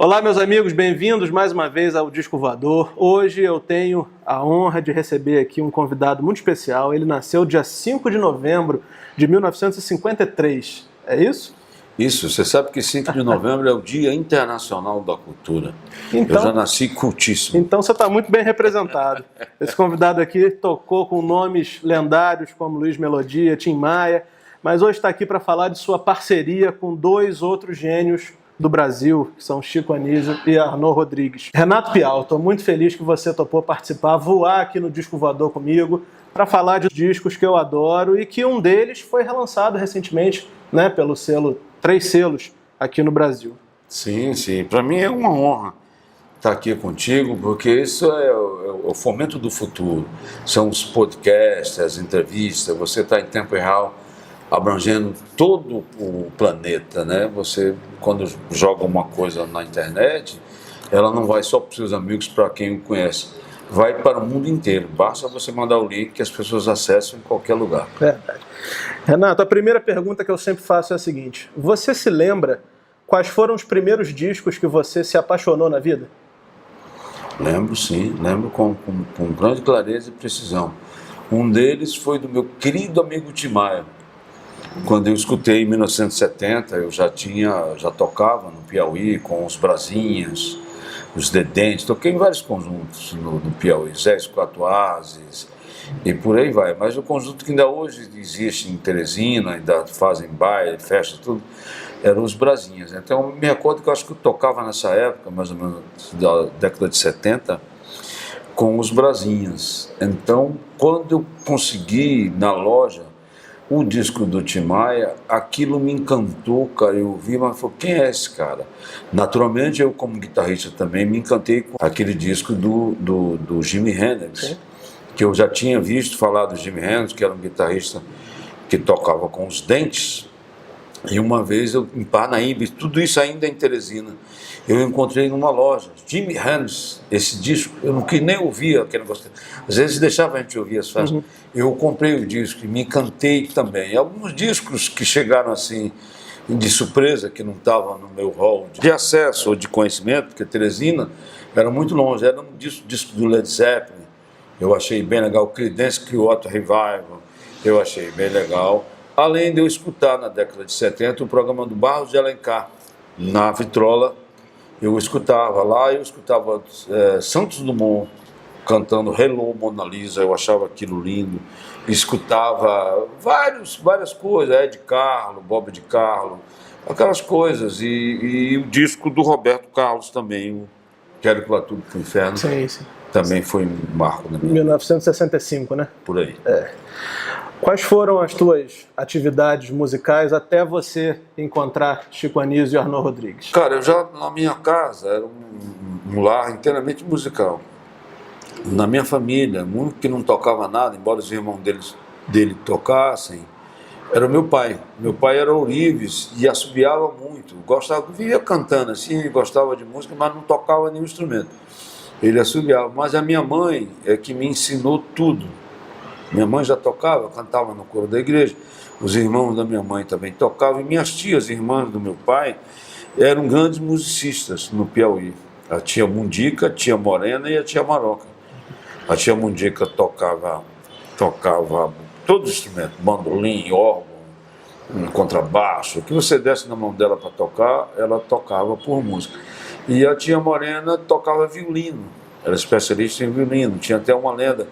Olá, meus amigos, bem-vindos mais uma vez ao Disco Voador. Hoje eu tenho a honra de receber aqui um convidado muito especial. Ele nasceu dia 5 de novembro de 1953, é isso? Isso, você sabe que 5 de novembro é o Dia Internacional da Cultura. Então, eu já nasci cultíssimo. Então você está muito bem representado. Esse convidado aqui tocou com nomes lendários como Luiz Melodia, Tim Maia, mas hoje está aqui para falar de sua parceria com dois outros gênios do Brasil, que são Chico Anísio e Arnaud Rodrigues. Renato Pial, estou muito feliz que você topou participar, voar aqui no Disco Voador comigo, para falar de discos que eu adoro e que um deles foi relançado recentemente, né, pelo selo 3 Selos aqui no Brasil. Sim, para mim é uma honra estar aqui contigo, porque isso é o fomento do futuro. São os podcasts, as entrevistas, você está em tempo real, abrangendo todo o planeta, né? Você, quando joga uma coisa na internet, ela não vai só para os seus amigos, para quem o conhece, vai para o mundo inteiro. Basta você mandar o link que as pessoas acessam em qualquer lugar. Verdade. Renato, a primeira pergunta que eu sempre faço é a seguinte: você se lembra quais foram os primeiros discos que você se apaixonou na vida? Lembro, sim. Lembro com grande clareza e precisão. Um deles foi do meu querido amigo Tim Maia. Quando eu escutei em 1970, eu já tocava no Piauí com os Brasinhas, os Dedentes, toquei em vários conjuntos no Piauí, Zé e Quatro Ases e por aí vai. Mas o conjunto que ainda hoje existe em Teresina, ainda fazem baile, festa, tudo, eram os Brasinhas. Então eu me recordo que eu acho que eu tocava nessa época, mais ou menos da década de 70, com os Brasinhas. Então, quando eu consegui na loja o disco do Tim Maia, aquilo me encantou, cara. Eu ouvi, mas falei, quem é esse cara? Naturalmente, eu como guitarrista também me encantei com aquele disco do Jimi Hendrix. Sim. Que eu já tinha visto falar do Jimi Hendrix, que era um guitarrista que tocava com os dentes. E uma vez, em Parnaíba, tudo isso ainda em Teresina, eu encontrei numa loja, Jimi Hendrix, esse disco, eu não queria nem ouvir aquele negócio. Às vezes deixava a gente ouvir as faixas. Uhum. Eu comprei o disco e me encantei também. Alguns discos que chegaram assim, de surpresa, que não estavam no meu hall de acesso ou de conhecimento, porque Teresina era muito longe, era um disco do Led Zeppelin, eu achei bem legal, Creedence Clearwater Revival, eu achei bem legal. Além de eu escutar na década de 70 o programa do Barros de Alencar, na Vitrola, eu escutava Santos Dumont cantando Hello Mona Lisa, eu achava aquilo lindo, escutava várias coisas, Ed Carlo, Bob de Carlo, aquelas coisas, e o disco do Roberto Carlos também, o Quero que Vá Tudo pro Inferno, sim. Também foi um marco na minha 1965, né? Por aí. Quais foram as tuas atividades musicais até você encontrar Chico Anísio e Arnaud Rodrigues? Cara, eu já, na minha casa, era um lar inteiramente musical. Na minha família, o único que não tocava nada, embora os irmãos dele tocassem, era o meu pai. Meu pai era ourives e assobiava muito. Vivia cantando assim, gostava de música, mas não tocava nenhum instrumento. Ele assobiava. Mas a minha mãe é que me ensinou tudo. Minha mãe já tocava, cantava no coro da igreja. Os irmãos da minha mãe também tocavam. E minhas tias, irmãs do meu pai, eram grandes musicistas no Piauí. A tia Mundica, a tia Morena e a tia Maroca. A tia Mundica tocava todos os instrumentos, bandolim, órgão, contrabaixo. O que você desse na mão dela para tocar, ela tocava por música. E a tia Morena tocava violino, era especialista em violino. Tinha até uma lenda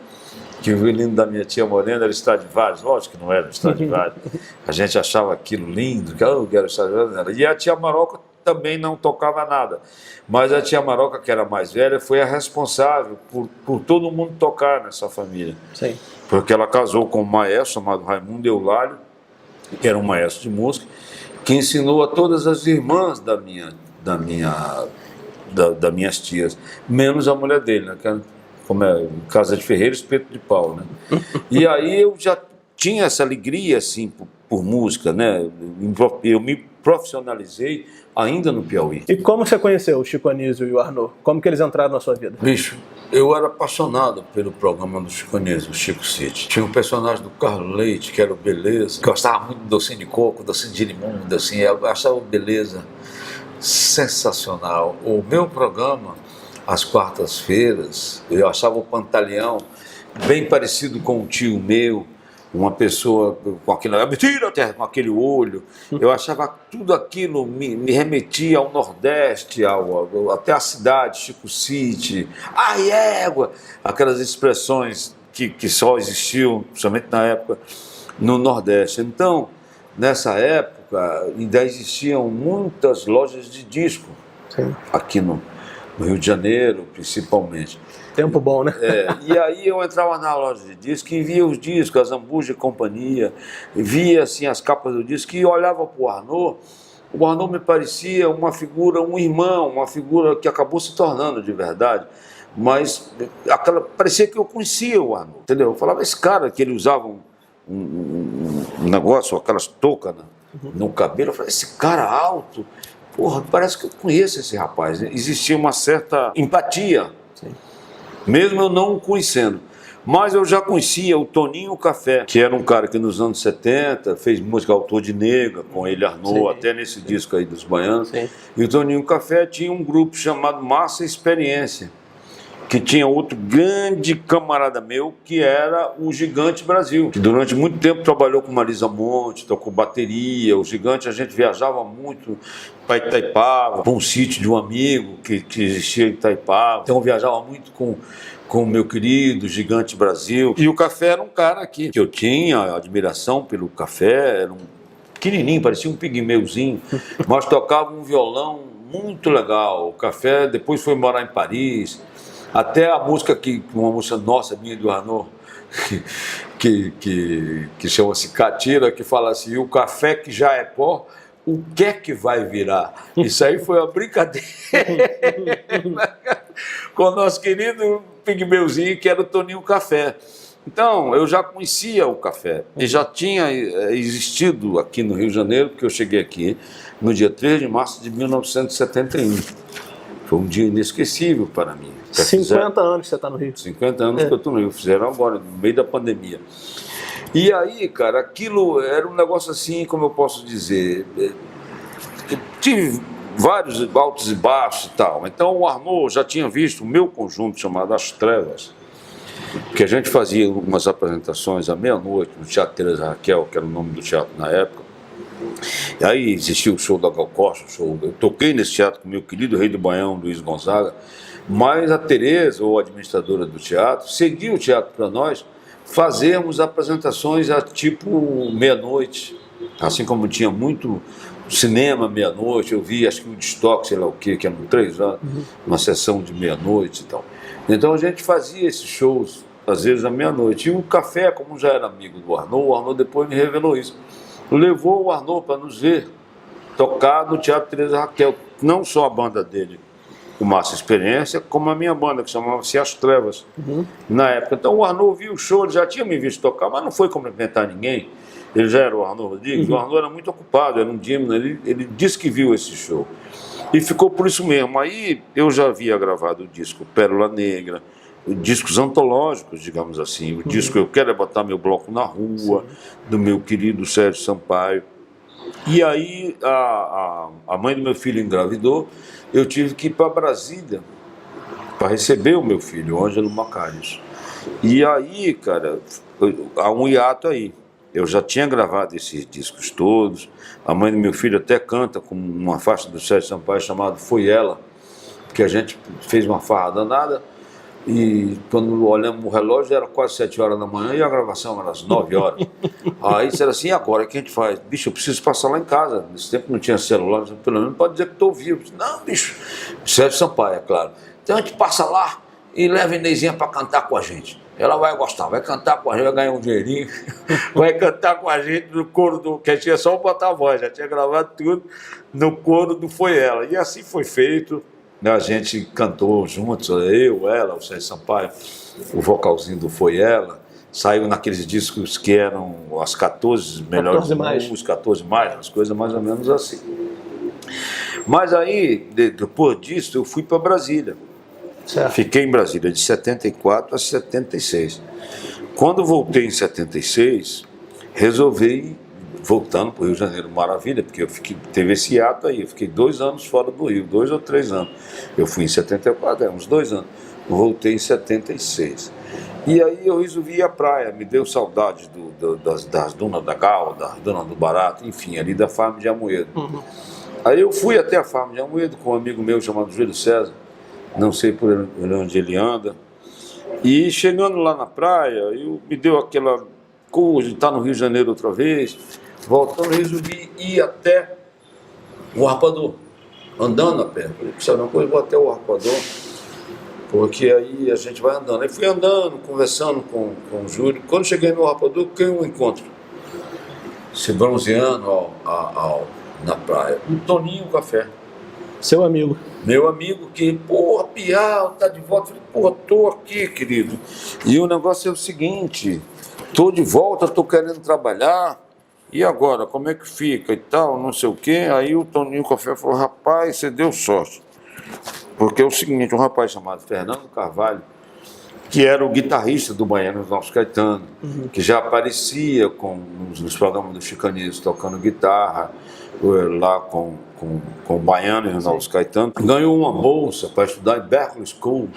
que o violino da minha tia Morena era Stradivarius. Lógico que não era Stradivarius. A gente achava aquilo lindo, que era Stradivarius. E a tia Maroca também não tocava nada. Mas a tia Maroca, que era mais velha, foi a responsável por todo mundo tocar nessa família. Sim. Porque ela casou com um maestro chamado Raimundo Eulálio, que era um maestro de música, que ensinou a todas as irmãs das minhas tias, menos a mulher dele, né? Como é Casa de Ferreira, Espeto de Pau, né? E aí eu já tinha essa alegria assim por música, né? Eu me profissionalizei ainda no Piauí. E como você conheceu o Chico Anísio e o Arnaud? Como que eles entraram na sua vida? Bicho, eu era apaixonado pelo programa do Chico Anísio, o Chico City. Tinha um personagem do Carlos Leite, que era o Beleza. Gostava muito do docinho de coco, docinho de limão, assim, eu achava beleza. sensacional. O meu programa, às quartas-feiras, eu achava o Pantaleão bem parecido com um tio meu, uma pessoa com aquele, mentira, com aquele olho. Eu achava tudo aquilo me remetia ao Nordeste, até a cidade, Chico City, ai égua, aquelas expressões que só existiam, principalmente na época, no Nordeste. Então, nessa época, ainda existiam muitas lojas de disco. Sim. Aqui no Rio de Janeiro, principalmente. Tempo bom, né? E aí eu entrava na loja de disco e via os discos, as Zambuja e companhia, via assim, as capas do disco e olhava para o Arnaud. O Arnaud me parecia uma figura, um irmão, uma figura que acabou se tornando de verdade. Mas parecia que eu conhecia o Arnaud, entendeu? Eu falava, esse cara que ele usava um negócio, aquelas toucas no cabelo, eu falei, esse cara alto, porra, parece que eu conheço esse rapaz. Existia uma certa empatia. Sim. Mesmo eu não o conhecendo. Mas eu já conhecia o Toninho Café, que era um cara que nos anos 70 fez música autor de Nega, com ele Arnaud, sim, até nesse disco aí dos Baianos. Sim. E o Toninho Café tinha um grupo chamado Massa Experiência, que tinha outro grande camarada meu, que era o Gigante Brasil, que durante muito tempo trabalhou com Marisa Monte, tocou bateria. O Gigante, a gente viajava muito para Itaipava, para um sítio de um amigo que existia em Itaipava. Então eu viajava muito com o meu querido Gigante Brasil. E o Café era um cara aqui, que eu tinha admiração pelo Café, era um pequenininho, parecia um pigmeuzinho, mas tocava um violão muito legal. O Café depois foi morar em Paris. Até a música uma música nossa, minha do Arnaud, que chama-se Catira, que fala assim, o café que já é pó, o que é que vai virar? Isso aí foi uma brincadeira com o nosso querido pigmeuzinho, que era o Toninho Café. Então, eu já conhecia o Café, e já tinha existido aqui no Rio de Janeiro, porque eu cheguei aqui no dia 3 de março de 1971. Foi um dia inesquecível para mim. 50 anos que você está no Rio. 50 anos que eu estou no Rio. Fizeram agora, no meio da pandemia. E aí, cara, aquilo era um negócio assim, como eu posso dizer, eu tive vários altos e baixos e tal. Então o Arnaud já tinha visto o meu conjunto chamado As Trevas, que a gente fazia umas apresentações à meia-noite no Teatro Teresa Raquel, que era o nome do teatro na época. E aí existia o show da Gal Costa, eu toquei nesse teatro com o meu querido rei do Baião, Luiz Gonzaga, mas a Teresa, ou administradora do teatro, cedia o teatro para nós fazermos apresentações a tipo meia-noite, assim como tinha muito cinema meia-noite, eu vi, acho que o Destoque, sei lá o que eram 3 anos, uma sessão de meia-noite e tal. Então a gente fazia esses shows, às vezes à meia-noite. E o Café, como já era amigo do Arnaud, o Arnaud depois me revelou isso. Levou o Arnaud para nos ver tocar no Teatro Teresa Raquel, não só a banda dele, o Massa Experiência, como a minha banda, que chamava-se As Trevas, na época. Então o Arnaud viu o show, ele já tinha me visto tocar, mas não foi cumprimentar ninguém, ele já era o Arnaud Rodrigues, o Arnaud era muito ocupado, era um dímino, ele disse que viu esse show, e ficou por isso mesmo. Aí eu já havia gravado o disco Pérola Negra, discos antológicos, digamos assim, o disco Eu Quero É Botar Meu Bloco na Rua, do meu querido Sérgio Sampaio. E aí a mãe do meu filho engravidou, eu tive que ir para Brasília para receber o meu filho, o Ângelo Macarius. E aí, cara, há um hiato aí. Eu já tinha gravado esses discos todos, a mãe do meu filho até canta com uma faixa do Sérgio Sampaio chamada Foi Ela, que a gente fez uma farra danada. E quando olhamos o relógio era quase 7 horas da manhã e a gravação era às 9 horas. Aí disseram assim, e agora o que a gente faz? Bicho, eu preciso passar lá em casa. Nesse tempo não tinha celular, pelo menos pode dizer que estou vivo. Não, bicho, Sérgio Sampaio, é claro. Então a gente passa lá e leva a Inezinha para cantar com a gente. Ela vai gostar, vai cantar com a gente, vai ganhar um dinheirinho, vai cantar com a gente no coro do... que tinha só botar a voz, já tinha gravado tudo no coro do Foi Ela. E assim foi feito. A gente cantou juntos, eu, ela, o Sérgio Sampaio, o vocalzinho do Foi Ela. Saiu naqueles discos que eram as 14 melhores músicas, 14 mais, as coisas mais ou menos assim. Mas aí, depois disso, eu fui para Brasília. Certo. Fiquei em Brasília de 74 a 76. Quando voltei em 76, resolvi voltando para o Rio de Janeiro, maravilha, porque teve esse hiato aí, eu fiquei 2 anos fora do Rio, 2 ou 3 anos. Eu fui em 74, uns 2 anos. Voltei em 76. E aí eu resolvi ir à praia, me deu saudade das dunas da Gal, das dunas do Barato, enfim, ali da Farm de Amoedo. Aí eu fui até a Farm de Amoedo com um amigo meu chamado Júlio César, não sei por onde ele anda, e chegando lá na praia, me deu aquela coisa de estar no Rio de Janeiro outra vez, voltando, resolvi ir até o Arpoador, andando a pé. Falei, sabe uma coisa, vou até o Arpoador, porque aí a gente vai andando. Aí fui andando, conversando com o Júlio. Quando cheguei no Arpoador, quem eu encontro? Se bronzeando na praia. O Toninho Café. Seu amigo. Meu amigo que, porra, Piau, tá de volta. Falei, porra, tô aqui, querido. E o negócio é o seguinte, tô de volta, tô querendo trabalhar. E agora, como é que fica e tal, não sei o quê. Aí o Toninho Café falou, rapaz, você deu sorte. Porque é o seguinte, um rapaz chamado Fernando Carvalho, que era o guitarrista do Baianos Novos Caetano, que já aparecia nos programas do Chicanismo, tocando guitarra, lá com o Baiano e os Novos Caetano, ganhou uma bolsa para estudar em Berklee School,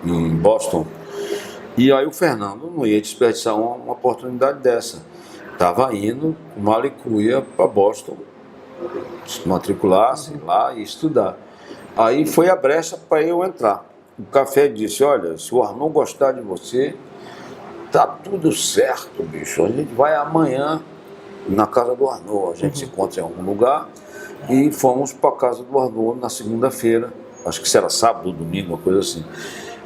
em Boston. E aí o Fernando não ia desperdiçar uma oportunidade dessa. Estava indo com malicuia para Boston, se matriculasse lá e estudar. Aí foi a brecha para eu entrar. O Café disse, olha, se o Arnon gostar de você, tá tudo certo, bicho. A gente vai amanhã na casa do Arnon. A gente se encontra em algum lugar e fomos para a casa do Arnon na segunda-feira. Acho que será sábado ou domingo, uma coisa assim.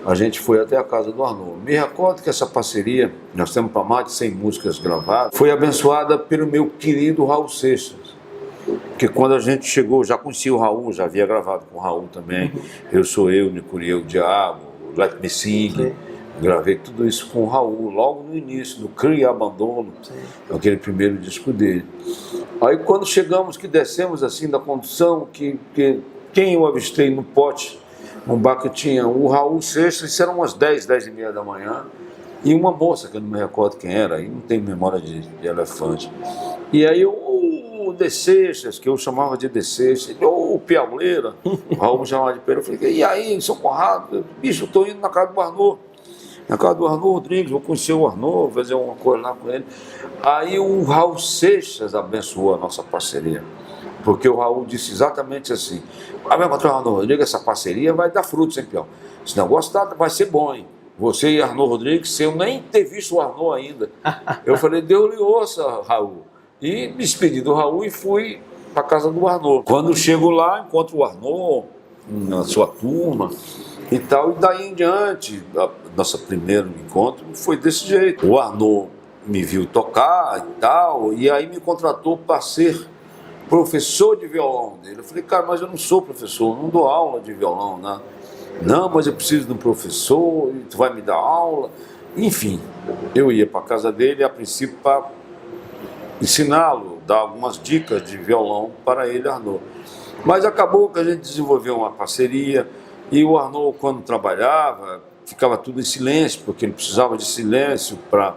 A gente foi até a casa do Arnon. Me recordo que essa parceria, nós temos para mais de 100 músicas gravadas, foi abençoada pelo meu querido Raul Seixas. Porque quando a gente chegou, já conhecia o Raul, já havia gravado com o Raul também. Eu Sou Eu, Nicuriel, o Diabo, Let Me Sing. Gravei tudo isso com o Raul, logo no início, no Cria Abandono, aquele primeiro disco dele. Aí quando chegamos, que descemos assim da condução, que quem eu avistei no pote, um bar que tinha o Raul Seixas, isso eram umas 10, 10 e meia da manhã, e uma moça, que eu não me recordo quem era, aí não tenho memória de elefante. E aí o De Seixas, que eu chamava de De Seixas, o Piauleira, o Raul me chamava de Piauleira, eu falei, e aí, São Conrado, bicho, eu estou indo na casa do Arnon. Na casa do Arnon Rodrigues, vou conhecer o Arnon, vou fazer uma coisa lá com ele. Aí o Raul Seixas abençoou a nossa parceria, porque o Raul disse exatamente assim, vai encontrar o Arnon Rodrigues, essa parceria vai dar frutos, hein, Piau? Esse negócio vai ser bom, hein? Você e Arnon Rodrigues, sem eu nem ter visto o Arnon ainda. Eu falei, Deus lhe ouça, Raul. E me despedi do Raul e fui para a casa do Arnon. Quando chego lá, encontro o Arnon, na sua turma, e tal, e daí em diante, nosso primeiro encontro foi desse jeito. O Arnon me viu tocar e tal, e aí me contratou para ser professor de violão dele. Eu falei, cara, mas eu não sou professor, não dou aula de violão, né? Não, mas eu preciso de um professor, tu vai me dar aula. Enfim, eu ia para a casa dele, a princípio, para ensiná-lo, dar algumas dicas de violão para ele, Arnon. Mas acabou que a gente desenvolveu uma parceria, e o Arnon, quando trabalhava, ficava tudo em silêncio, porque ele precisava de silêncio para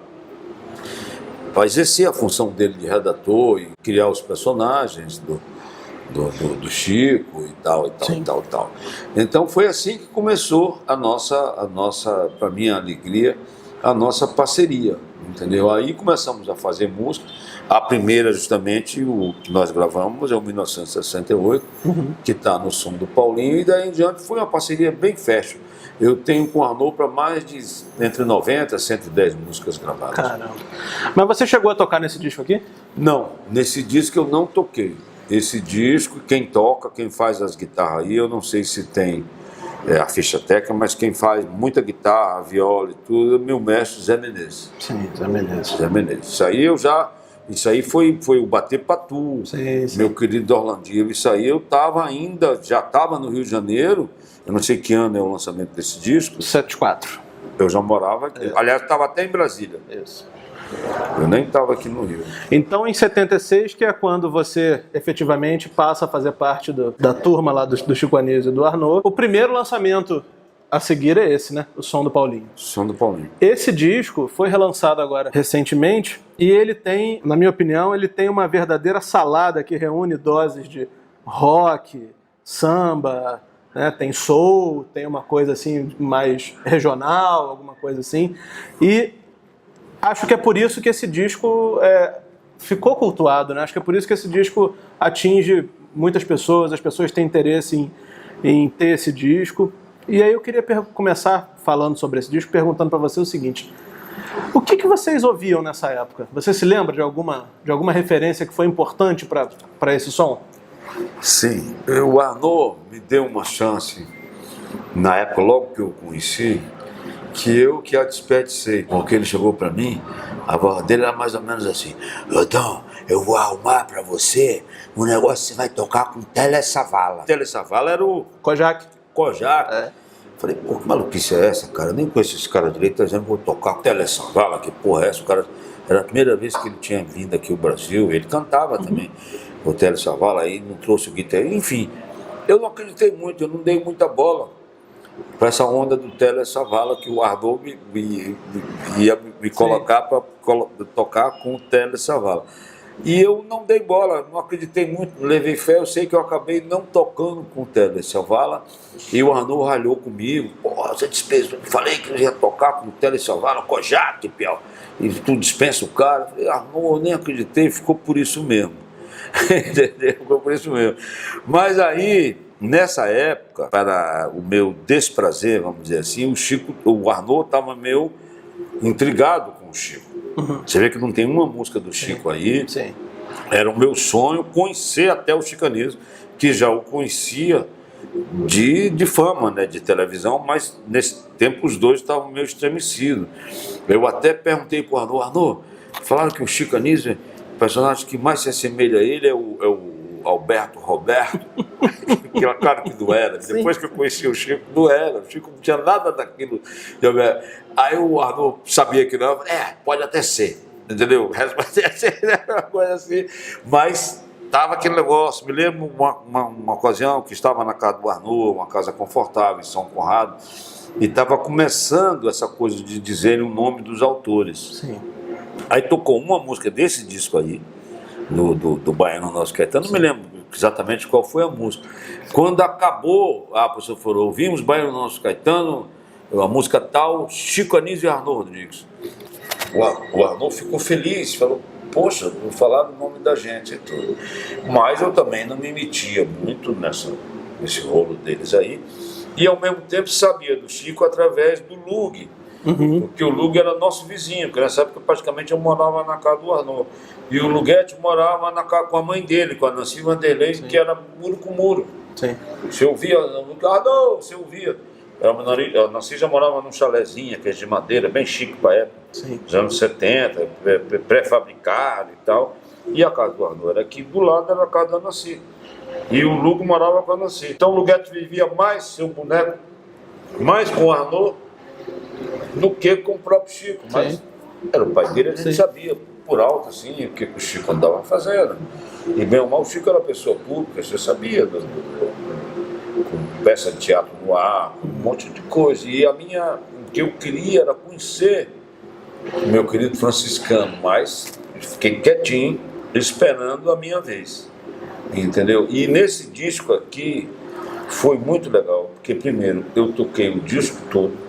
exercer a função dele de redator e criar os personagens do Chico e tal, e tal, e tal, e tal. Então foi assim que começou a nossa, para minha alegria, a nossa parceria, entendeu? Aí começamos a fazer música. A primeira, justamente, o que nós gravamos é o 1968, que está no som do Paulinho, e daí em diante foi uma parceria bem fashion. Eu tenho com o Arnon para mais de entre 90 e 110 músicas gravadas. Caramba. Mas você chegou a tocar nesse disco aqui? Não, nesse disco eu não toquei. Esse disco, quem toca, quem faz as guitarras aí, eu não sei se tem a ficha técnica, mas quem faz muita guitarra, viola e tudo, é meu mestre Zé Menezes. Sim, Zé Menezes. Zé Menezes. Isso aí foi o Bater Patu, sim. Meu querido Orlandinho. Isso aí eu já estava no Rio de Janeiro, eu não sei que ano é o lançamento desse disco. 74. Eu já morava aqui. Aliás, estava até em Brasília. Isso. Eu nem estava aqui no Rio. Então, em 76, que é quando você efetivamente passa a fazer parte da turma lá do Chico Anísio e do Arnon, o primeiro lançamento a seguir é esse, né? O Som do Paulinho. Som do Paulinho. Esse disco foi relançado agora recentemente e ele tem, na minha opinião, ele tem uma verdadeira salada que reúne doses de rock, samba, né? Tem soul, tem uma coisa assim mais regional, alguma coisa assim. E acho que é por isso que esse disco ficou cultuado, né? Acho que é por isso que esse disco atinge muitas pessoas, as pessoas têm interesse em ter esse disco. E aí eu queria começar falando sobre esse disco, perguntando para você o seguinte: o que vocês ouviam nessa época? Você se lembra de alguma referência que foi importante para esse som? Sim, o Arnaud me deu uma chance, na época, logo que eu o conheci, que a despedicei, porque ele chegou para mim, a voz dele era mais ou menos assim: então, eu vou arrumar para você um negócio que você vai tocar com Tele Savalas. Tele Savalas era o Kojak. Falei, pô, que maluquice é essa, cara? Eu nem conheço esse cara direito, tá dizendo que vou tocar com Tele Savalas, que porra é essa? O cara, era a primeira vez que ele tinha vindo aqui ao Brasil, ele cantava também, o Tele Savalas, aí não trouxe o guitarra, enfim. Eu não acreditei muito, eu não dei muita bola para essa onda do Tele Savalas, que o Arnaud ia me colocar para tocar com o Tele Savalas. E eu não dei bola, não acreditei muito, não levei fé. Eu sei que eu acabei não tocando com o Tele Savalas e o Arnaud ralhou comigo. Porra, você dispensa, eu falei que eu ia tocar com o Tele Savalas, Kojak, Piau, e tu dispensa o cara. Eu falei, Arnaud, eu nem acreditei, ficou por isso mesmo. Entendeu? Ficou por isso mesmo. Mas aí, nessa época, para o meu desprazer, vamos dizer assim, o Arnaud estava meio intrigado com o Chico. Você vê que não tem uma música do Chico aí. Sim. Era o meu sonho conhecer até o Chicanismo, que já o conhecia de fama, né, de televisão, mas nesse tempo os dois estavam meio estremecidos. Eu até perguntei para o Arnaud, falaram que o Chicanismo, o personagem que mais se assemelha a ele é o Alberto Roberto, que era claro que não era. Depois que eu conheci o Chico, não era. O Chico não tinha nada daquilo. Aí o Arnaud sabia que não, pode até ser, entendeu? Uma coisa assim. Mas estava aquele negócio. Me lembro uma ocasião que estava na casa do Arnaud, uma casa confortável em São Conrado, e estava começando essa coisa de dizerem o nome dos autores. Sim. Aí tocou uma música desse disco aí, do Baiano Nosso Caetano, não me lembro exatamente qual foi a música. Quando acabou, a pessoa falou, ouvimos Baiano Nosso Caetano, a música tal, Chico Anísio e Arnaud Rodrigues. O Arnaud ficou feliz, falou, poxa, vou falar o nome da gente e tudo. Mas eu também não me metia muito nesse rolo deles aí, e ao mesmo tempo sabia do Chico através do Lug. Porque o Lug era nosso vizinho, porque nessa época praticamente eu morava na casa do Arnaud. E o Luguete morava na casa com a mãe dele, com a Nancy Vanderlei, que era muro com muro. Sim. Você ouvia, Arnaud, você ouvia. A Nancy já morava num chalezinho, que é de madeira, bem chique para a época, dos anos 70, pré-fabricado e tal. E a casa do Arnaud era aqui do lado, era a casa da Nancy. E o Lugo morava com a Nancy. Então o Luguete vivia mais seu boneco, mais com o Arnaud, do que com o próprio Chico, mas era o pai dele, a gente sabia por alto assim o que o Chico andava fazendo, e bem ou mal o Chico era pessoa pública, você sabia, com peça de teatro no ar, com um monte de coisa, e o que eu queria era conhecer o meu querido franciscano, mas fiquei quietinho esperando a minha vez, entendeu? E nesse disco aqui foi muito legal, porque primeiro eu toquei o disco todo.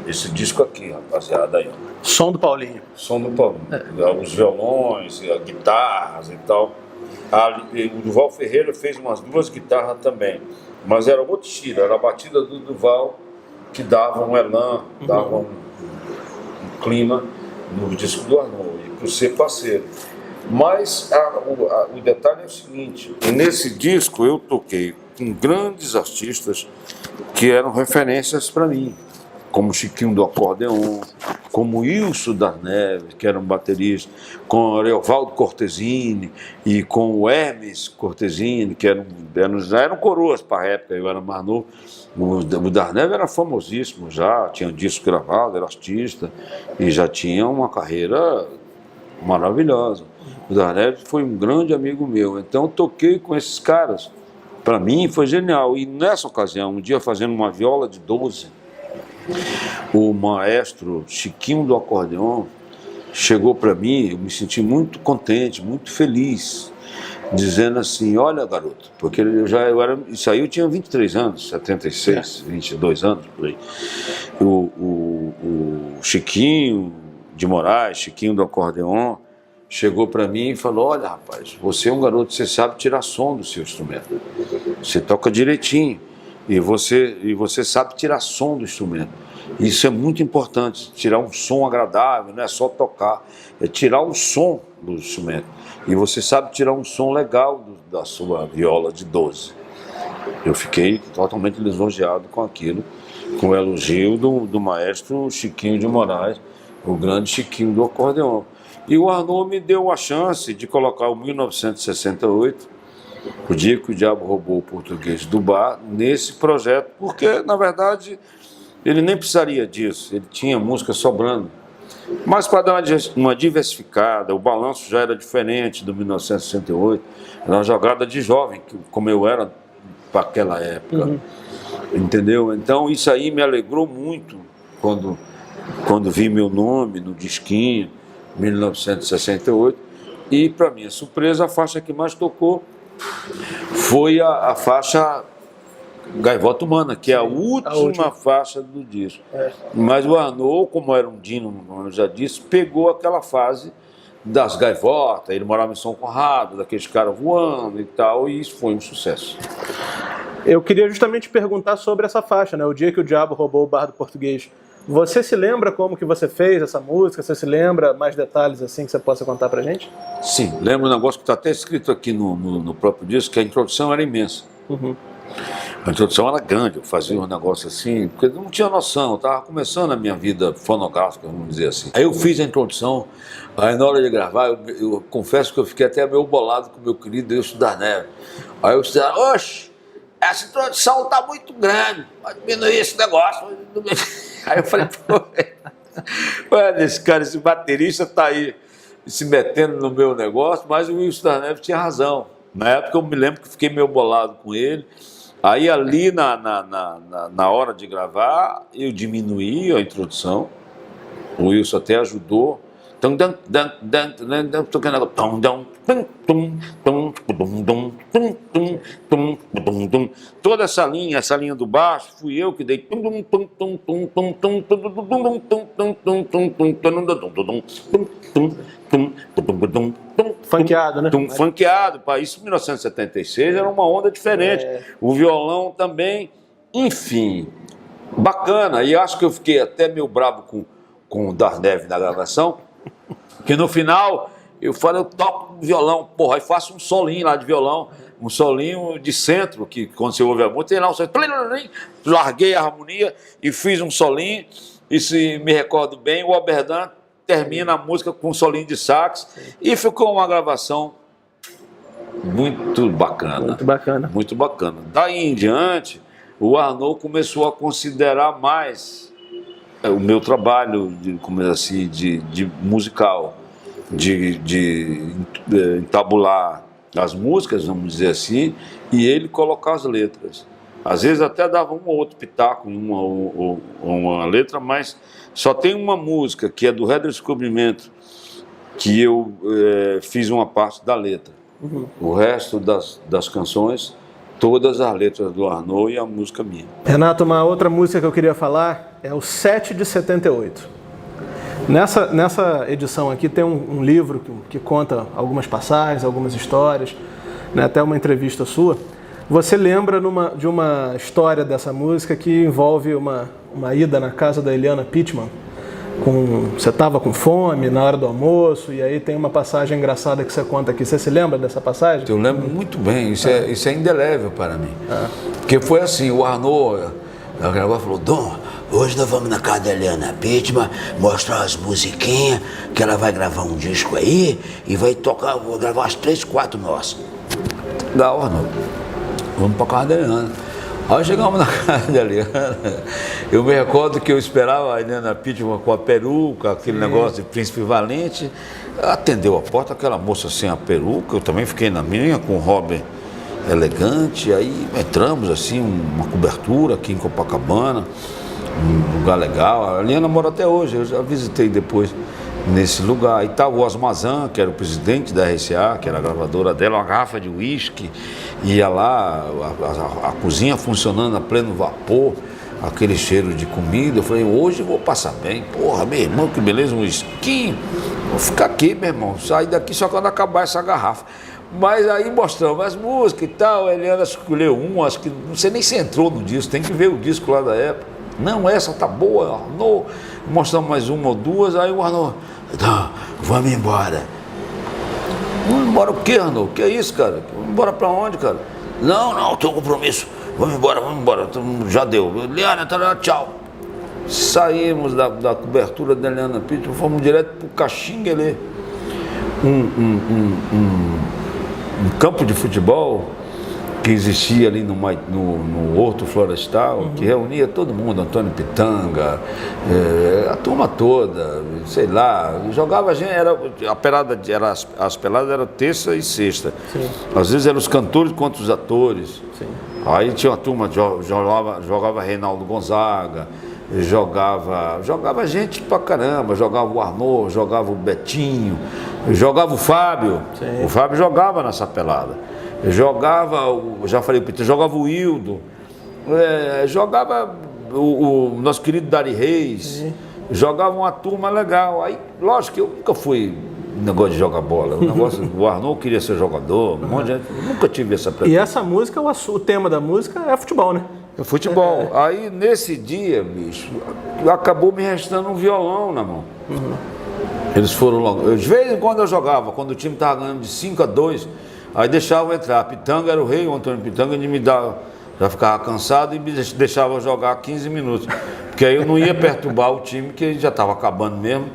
Esse disco aqui, rapaziada, aí, ó. Som do Paulinho. Som do Paulinho. Os violões, as guitarras e tal. O Duval Ferreira fez umas 2 guitarras também. Mas era outro estilo, era a batida do Duval que dava um elan, dava um clima no disco do Arnaud, e por ser parceiro. Mas o detalhe é o seguinte, nesse disco eu toquei com grandes artistas que eram referências para mim, como Chiquinho do Acordeon, como Ilso das Neves, que era um baterista, com o Leovaldo Cortesini e com o Hermes Cortesini, que já eram coroas para a época, eu era mais novo. O das Neves era famosíssimo já, tinha um disco gravado, era artista e já tinha uma carreira maravilhosa. O das Neves foi um grande amigo meu, então eu toquei com esses caras. Para mim foi genial. E nessa ocasião, um dia fazendo uma viola de 12, O maestro Chiquinho do acordeon chegou para mim, eu me senti muito contente, muito feliz, dizendo assim, olha garoto, porque isso aí eu tinha 23 anos, 76, 22 anos, por aí. O Chiquinho de Moraes, Chiquinho do acordeon, chegou para mim e falou, olha rapaz, você é um garoto, você sabe tirar som do seu instrumento, você toca direitinho, e você sabe tirar som do instrumento. Isso é muito importante, tirar um som agradável, não é só tocar, é tirar o som do instrumento. E você sabe tirar um som legal da sua viola de 12. Eu fiquei totalmente lisonjeado com aquilo, com o elogio do maestro Chiquinho de Moraes, o grande Chiquinho do acordeon. E o Arnaud me deu a chance de colocar o 1968, o dia que o diabo roubou o português do bar, nesse projeto, porque, na verdade, ele nem precisaria disso, ele tinha música sobrando. Mas para dar uma diversificada, o balanço já era diferente do 1968, era uma jogada de jovem, como eu era para aquela época, entendeu? Então isso aí me alegrou muito quando vi meu nome no disquinho, 1968, e para minha surpresa a faixa que mais tocou foi a faixa Gaivota Humana, que é a última faixa do disco. Mas o Arnaud, como era um dino, como eu já disse, pegou aquela fase das gaivotas, ele morava em São Conrado, daqueles caras voando e tal, e isso foi um sucesso. Eu queria justamente perguntar sobre essa faixa, né? O dia que o diabo roubou o bar do português. Você se lembra como que você fez essa música? Você se lembra mais detalhes assim que você possa contar pra gente? Sim, lembro um negócio que está até escrito aqui no próprio disco, que a introdução era imensa. A introdução era grande, eu fazia um negócio assim, porque eu não tinha noção, eu estava começando a minha vida fonográfica, vamos dizer assim. Aí eu fiz a introdução, aí na hora de gravar, eu confesso que eu fiquei até meio bolado com o meu querido Ilson Darnell. Aí eu disse, oxe, essa introdução está muito grande, pode diminuir esse negócio. Aí eu falei, pô, olha esse cara, esse baterista está aí se metendo no meu negócio, mas o Wilson Darnell tinha razão. Na época eu me lembro que fiquei meio bolado com ele. Aí ali na hora de gravar, eu diminuí a introdução, o Wilson até ajudou. Toda essa linha do baixo, fui eu que dei. Funkeado, né? Funkeado, para isso 1976 era uma onda diferente. O violão também, enfim, bacana. E acho que eu fiquei até meio brabo com o Darnell na gravação, que no final eu falei, eu toco violão, porra, aí faço um solinho lá de violão, um solinho de centro, que quando você ouve a música, tem lá um solinho, larguei a harmonia e fiz um solinho, e se me recordo bem, o Oberdan termina a música com um solinho de sax, e ficou uma gravação muito bacana. Muito bacana. Muito bacana. Daí em diante, o Arnaud começou a considerar mais o meu trabalho de musical, de entabular as músicas, vamos dizer assim, e ele colocar as letras. Às vezes até dava um ou outro pitaco em uma letra, mas só tem uma música, que é do Redescobrimento, que eu fiz uma parte da letra. O resto das canções, todas as letras do Arnaud e a música minha. Renato, uma outra música que eu queria falar é o 7 de 78. Nessa edição aqui tem um livro que conta algumas passagens, algumas histórias, né, até uma entrevista sua. Você lembra de uma história dessa música que envolve uma ida na casa da Eliana Pittman? Você estava com fome na hora do almoço, e aí tem uma passagem engraçada que você conta aqui. Você se lembra dessa passagem? Eu lembro muito bem, isso é indelével para mim. Porque foi assim, o Arnaud falou, Dom, hoje nós vamos na casa da Eliana Pittman, mostrar as musiquinhas, que ela vai gravar um disco aí, e vai vou gravar umas 3, 4 nossas. Legal, Arnaud, vamos para a casa da Eliana. Aí chegamos na casa da Eliana, eu me recordo que eu esperava a Eliana Pittman com a peruca, aquele negócio de Príncipe Valente, atendeu a porta, aquela moça sem a peruca, eu também fiquei na minha, com o Robin elegante, aí entramos assim, uma cobertura aqui em Copacabana, um lugar legal. A Liana mora até hoje, eu já visitei depois nesse lugar. E estava o Osmazan, que era o presidente da RCA, que era a gravadora dela, uma garrafa de uísque, ia lá, a cozinha funcionando a pleno vapor, aquele cheiro de comida. Eu falei, hoje eu vou passar bem. Porra, meu irmão, que beleza, um whisky. Vou ficar aqui, meu irmão, sair daqui só quando acabar essa garrafa. Mas aí mostramos as músicas e tal, a Eliana escolheu acho que, não sei nem se entrou no disco, tem que ver o disco lá da época. Não, essa tá boa, Arnaud. Mostramos mais uma ou duas, aí o Arnaud, não, vamos embora. Vamos embora o quê, Arnaud? O que é isso, cara? Vamos embora pra onde, cara? Não, tenho compromisso. Vamos embora, já deu. Eliana, tchau. Saímos da cobertura da Eliana Pitt, fomos direto pro Caxinguelê. Um campo de futebol que existia ali no Horto Florestal, que reunia todo mundo, Antônio Pitanga, a turma toda, sei lá, jogava a gente, as peladas eram terça e sexta. Sim. Às vezes eram os cantores contra os atores. Sim. Aí tinha uma turma, jogava Reinaldo Gonzaga, jogava gente pra caramba, jogava o Arnaud, jogava o Betinho, jogava o Fábio. Sim. O Fábio jogava nessa pelada. Já falei, jogava o Hildo, jogava o nosso querido Dari Reis. Sim. Jogava uma turma legal. Aí, lógico que eu nunca fui negócio de jogar bola. O Arnaud queria ser jogador, um monte de gente, nunca tive essa pretensão. E essa música, o tema da música é futebol, né? É futebol. Aí, nesse dia, bicho, acabou me restando um violão na mão. Uhum. Eles foram logo. De vez em quando eu jogava, quando o time estava ganhando de 5-2, aí deixava eu entrar. Pitanga era o rei, o Antônio Pitanga, ele me dava, já ficava cansado e me deixava eu jogar 15 minutos. Porque aí eu não ia perturbar o time, que já estava acabando mesmo.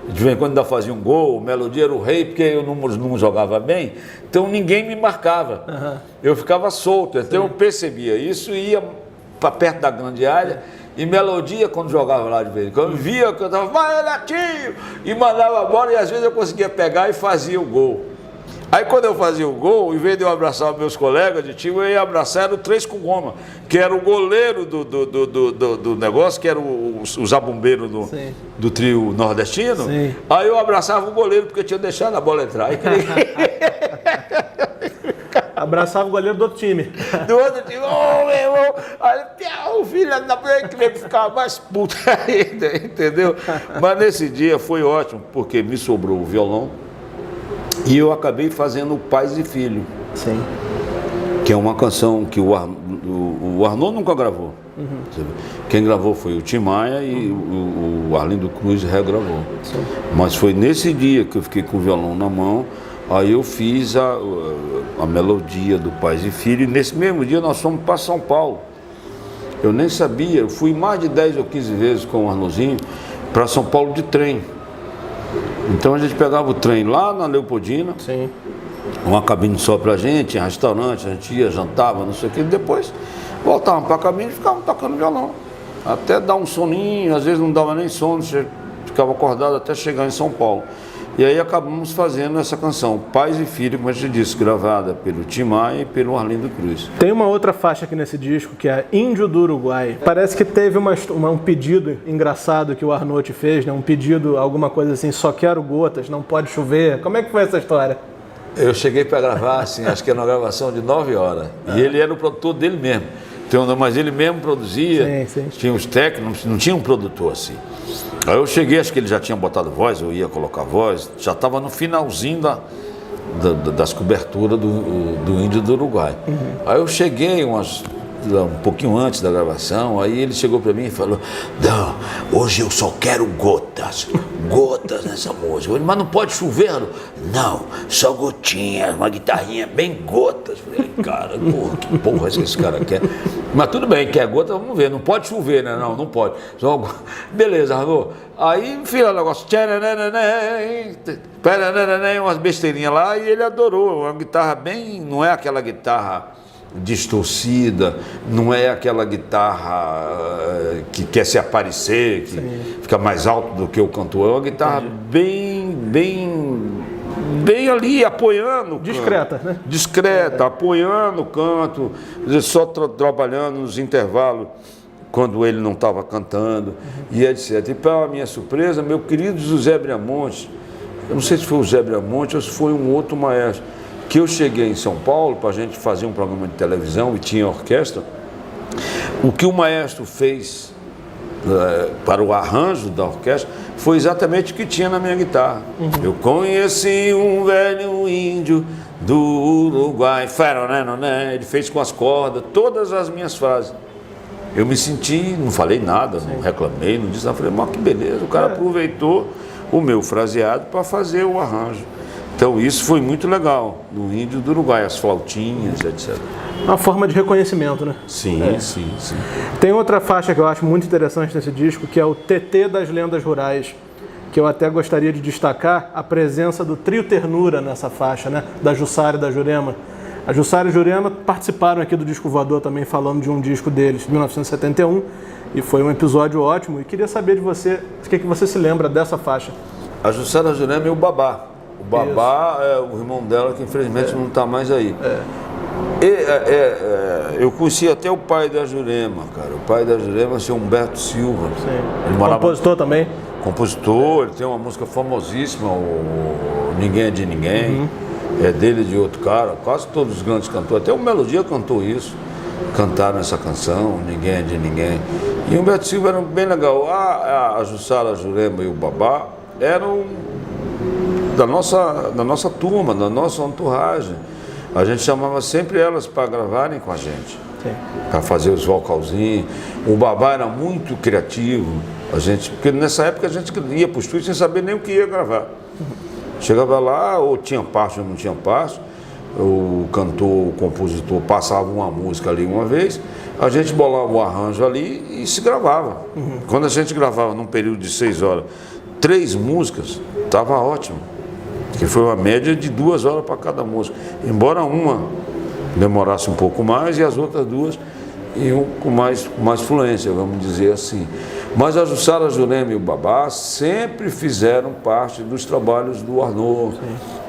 De vez em quando ainda fazia um gol, o Melodia era o rei, porque eu não jogava bem, então ninguém me marcava. Uhum. Eu ficava solto, então eu percebia isso e ia para perto da grande área, e Melodia, quando jogava lá de vez em quando, via que eu estava, vai, Netinho, e mandava a bola, e às vezes eu conseguia pegar e fazia o gol. Aí quando eu fazia o gol, em vez de eu abraçar meus colegas de time, eu ia abraçar o 3 com goma, que era o goleiro do negócio, que era o zabumbeiro do trio nordestino. Sim. Aí eu abraçava o goleiro, porque eu tinha deixado a bola entrar. Abraçava o goleiro do outro time. Do outro time, meu irmão. Aí, o filho da mãe queria ficar mais puto ainda, entendeu? Mas nesse dia foi ótimo, porque me sobrou o violão. E eu acabei fazendo Pais e Filho. Sim. Que é uma canção que o Arnaud nunca gravou. Uhum. Quem gravou foi o Tim Maia e o Arlindo Cruz regravou. Sim. Mas foi nesse dia que eu fiquei com o violão na mão, aí eu fiz a melodia do Pais e Filho, e nesse mesmo dia nós fomos para São Paulo. Eu nem sabia, eu fui mais de 10 ou 15 vezes com o Arnauzinho para São Paulo de trem. Então a gente pegava o trem lá na Leopoldina, sim, uma cabine só pra gente, tinha restaurante, a gente ia, jantava, não sei o que, depois voltávamos pra cabine e ficávamos tocando violão. Até dar um soninho, às vezes não dava nem sono, ficava acordado até chegar em São Paulo. E aí acabamos fazendo essa canção, Pais e Filho, como a gente disse, gravada pelo Tim Maia e pelo Arlindo Cruz. Tem uma outra faixa aqui nesse disco, que é Índio do Uruguai. Parece que teve um pedido engraçado que o Arnaud te fez, né? Um pedido, alguma coisa assim, só quero gotas, não pode chover. Como é que foi essa história? Eu cheguei para gravar, assim, acho que era uma gravação de 9 horas. E ele era o produtor dele mesmo. Então, mas ele mesmo produzia, sim, sim, tinha os técnicos, não tinha um produtor assim. Aí eu cheguei, acho que ele já tinha botado voz, eu ia colocar voz, já estava no finalzinho das coberturas do Índio do Uruguai. Uhum. Aí eu cheguei um pouquinho antes da gravação, aí ele chegou para mim e falou, não, hoje eu só quero gotas nessa música. Eu falei, mas não pode chover? Não, só gotinhas, uma guitarrinha bem gotas. Eu falei, cara, porra, que porra esse cara quer? Mas tudo bem, quer gota, vamos ver, não pode chover, né? Não pode. Só... Beleza, Arnaud. Aí enfim, o negócio, umas besteirinhas lá, e ele adorou, uma guitarra bem, não é aquela guitarra distorcida, não é aquela guitarra que quer se aparecer, que fica mais alto do que o cantor, é uma guitarra bem ali, apoiando o discreta, canto. Né? Discreta, apoiando o canto, só trabalhando nos intervalos quando ele não estava cantando, e etc. E para a minha surpresa, meu querido José Briamonte, eu não sei se foi o José Briamonte ou se foi um outro maestro, que eu cheguei em São Paulo para a gente fazer um programa de televisão e tinha orquestra, o que o maestro fez para o arranjo da orquestra foi exatamente o que tinha na minha guitarra. Eu conheci um velho índio do Uruguai, ele fez com as cordas todas as minhas frases. Eu me senti, não falei nada, não reclamei, não disse nada, falei, mas que beleza, o cara aproveitou o meu fraseado para fazer o arranjo. Então isso foi muito legal, no índio do Uruguai, as flautinhas, etc. Uma forma de reconhecimento, né? Sim, sim. Tem outra faixa que eu acho muito interessante nesse disco, que é o TT das Lendas Rurais, que eu até gostaria de destacar a presença do Trio Ternura nessa faixa, né? Da Jussara e da Jurema. A Jussara e a Jurema participaram aqui do Disco Voador também, falando de um disco deles, de 1971, e foi um episódio ótimo. E queria saber de você, o que você se lembra dessa faixa? A Jussara, a Jurema e o Babá. O Babá é o irmão dela, que infelizmente não está mais aí. Eu conheci até o pai da Jurema, cara. O pai da Jurema é o seu Humberto Silva. Sim. Compositor também? Compositor, ele tem uma música famosíssima, o Ninguém é de Ninguém. É dele e de outro cara. Quase todos os grandes cantores, até o Melodia cantou isso. Cantaram essa canção, Ninguém é de Ninguém. E o Humberto Silva era bem legal. A Jussara, a Jurema e o Babá eram da nossa turma, da nossa entourage. A gente chamava sempre elas para gravarem com a gente, para fazer os vocalzinhos. O Babá era muito criativo, porque nessa época a gente ia para o estúdio sem saber nem o que ia gravar. Chegava lá, ou tinha parte ou não tinha parte, o cantor, o compositor passava uma música ali uma vez, a gente bolava o arranjo ali e se gravava. Quando a gente gravava num período de 6 horas, 3 músicas, estava ótimo. Que foi uma média de 2 horas para cada música. Embora uma demorasse um pouco mais e as outras 2 iam com mais fluência, vamos dizer assim. Mas a Jussara, a Jurema e o Babá sempre fizeram parte dos trabalhos do Arnaud.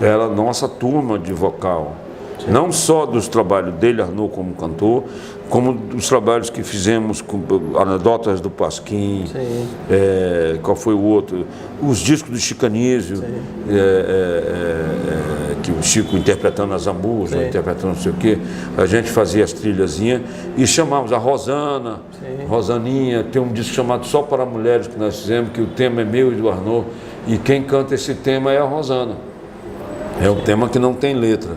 Era a nossa turma de vocal. Não só dos trabalhos dele, Arnaud, como cantor, como dos trabalhos que fizemos com Anedotas do Pasquim, qual foi o outro? Os discos do Chicanísio, que o Chico interpretando as Zambujas, interpretando não sei o quê, a gente fazia as trilhazinhas e chamávamos a Rosana, Rosaninha, tem um disco chamado Só para Mulheres que nós fizemos, que o tema é meu e do Arnaud, e quem canta esse tema é a Rosana. É um tema que não tem letra.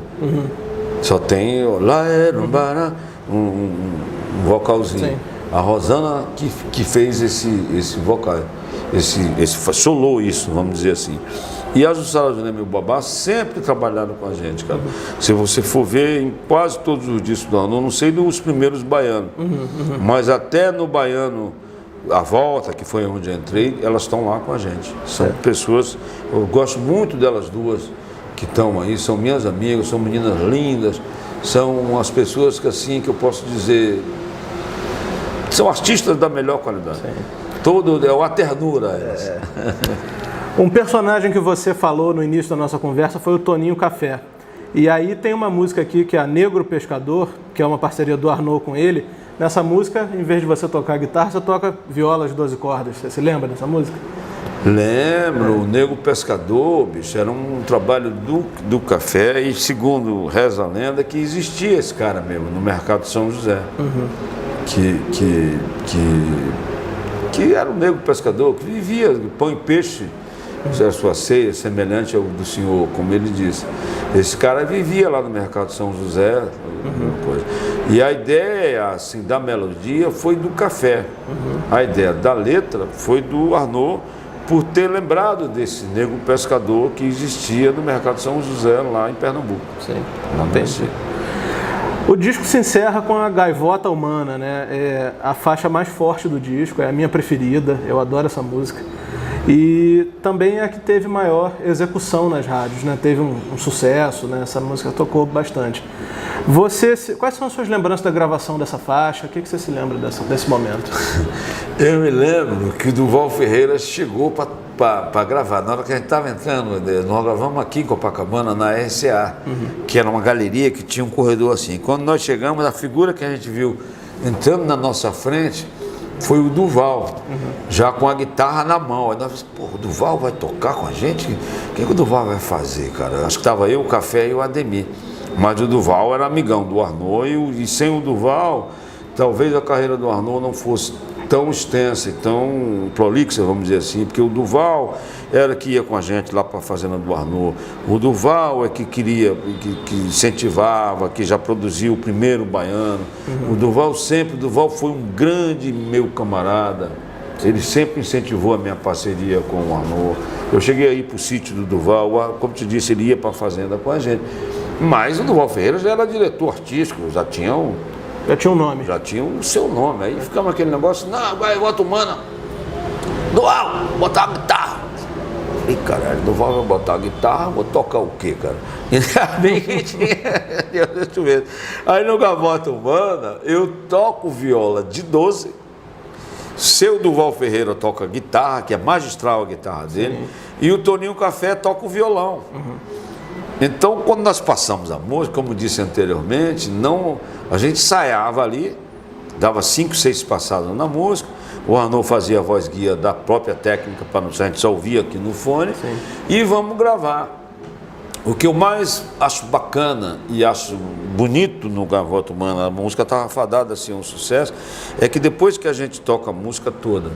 Só tem um vocalzinho. A Rosana que fez esse vocal, solou isso, vamos dizer assim. E a Jussara, a Jurema e o Babá sempre trabalharam com a gente, cara. Se você for ver em quase todos os discos do Arnaud, não sei dos primeiros baianos, mas até no baiano A Volta, que foi onde eu entrei, elas estão lá com a gente. São pessoas, eu gosto muito delas duas que estão aí, são minhas amigas, são meninas lindas, são as pessoas que assim, que eu posso dizer, são artistas da melhor qualidade. Todo, é uma ternura elas. Um personagem que você falou no início da nossa conversa foi o Toninho Café. E aí tem uma música aqui que é a Negro Pescador, que é uma parceria do Arnaud com ele. Nessa música, em vez de você tocar guitarra, você toca viola de 12 cordas. Você se lembra dessa música? Lembro, o Negro Pescador, bicho, era um trabalho do Café e, segundo reza a lenda, que existia esse cara mesmo no mercado de São José. Que era um negro pescador, que vivia pão e peixe, a sua ceia, semelhante ao do senhor, como ele disse. Esse cara vivia lá no mercado de São José, coisa. E a ideia assim, da melodia foi do Café. A ideia da letra foi do Arnaud, por ter lembrado desse negro pescador que existia no mercado de São José, lá em Pernambuco. Não tem jeito. O disco se encerra com a Gaivota Humana, né? É a faixa mais forte do disco, é a minha preferida, eu adoro essa música. E também é a que teve maior execução nas rádios, né? Teve um sucesso, né? Essa música tocou bastante. Quais são as suas lembranças da gravação dessa faixa? O que você se lembra desse momento? Eu me lembro que o Duval Ferreira chegou para gravar. Na hora que a gente estava entrando, nós gravamos aqui em Copacabana, na RCA, que era uma galeria que tinha um corredor assim. Quando nós chegamos, a figura que a gente viu entrando na nossa frente foi o Durval, já com a guitarra na mão. Aí nós falamos, pô, o Durval vai tocar com a gente? O que o Durval vai fazer, cara? Acho que estava eu, o Café e o Ademir. Mas o Durval era amigão do Arnaud e sem o Durval, talvez a carreira do Arnaud não fosse tão extensa e tão prolixa, vamos dizer assim, porque o Durval era que ia com a gente lá para a fazenda do Arnaud. O Durval é que queria, que incentivava, que já produziu o primeiro baiano. O Durval foi um grande meu camarada. Ele sempre incentivou a minha parceria com o Arnaud. Eu cheguei aí para o sítio do Durval, como te disse, ele ia para a fazenda com a gente. Mas o Durval Ferreira já era diretor artístico, já tinha um nome. Já tinha o seu nome. Aí ficava aquele negócio, não, vai, bota o mano. Durval, botar a guitarra. E caralho, Durval vai botar a guitarra, vou tocar o quê, cara? Bem que tinha. Deixa eu ver. Aí no Gavota Humana, eu toco viola de 12. Seu Durval Ferreira toca guitarra, que é magistral a guitarra dele. Sim. E o Toninho Café toca o violão. Então, quando nós passamos a música, como disse anteriormente, a gente ensaiava ali, dava 5, 6 passadas na música, o Arnaud fazia a voz guia da própria técnica, para a gente só ouvir aqui no fone, sim, e vamos gravar. O que eu mais acho bacana e acho bonito no Gavota Humana, a música estava fadada assim, um sucesso, é que depois que a gente toca a música toda,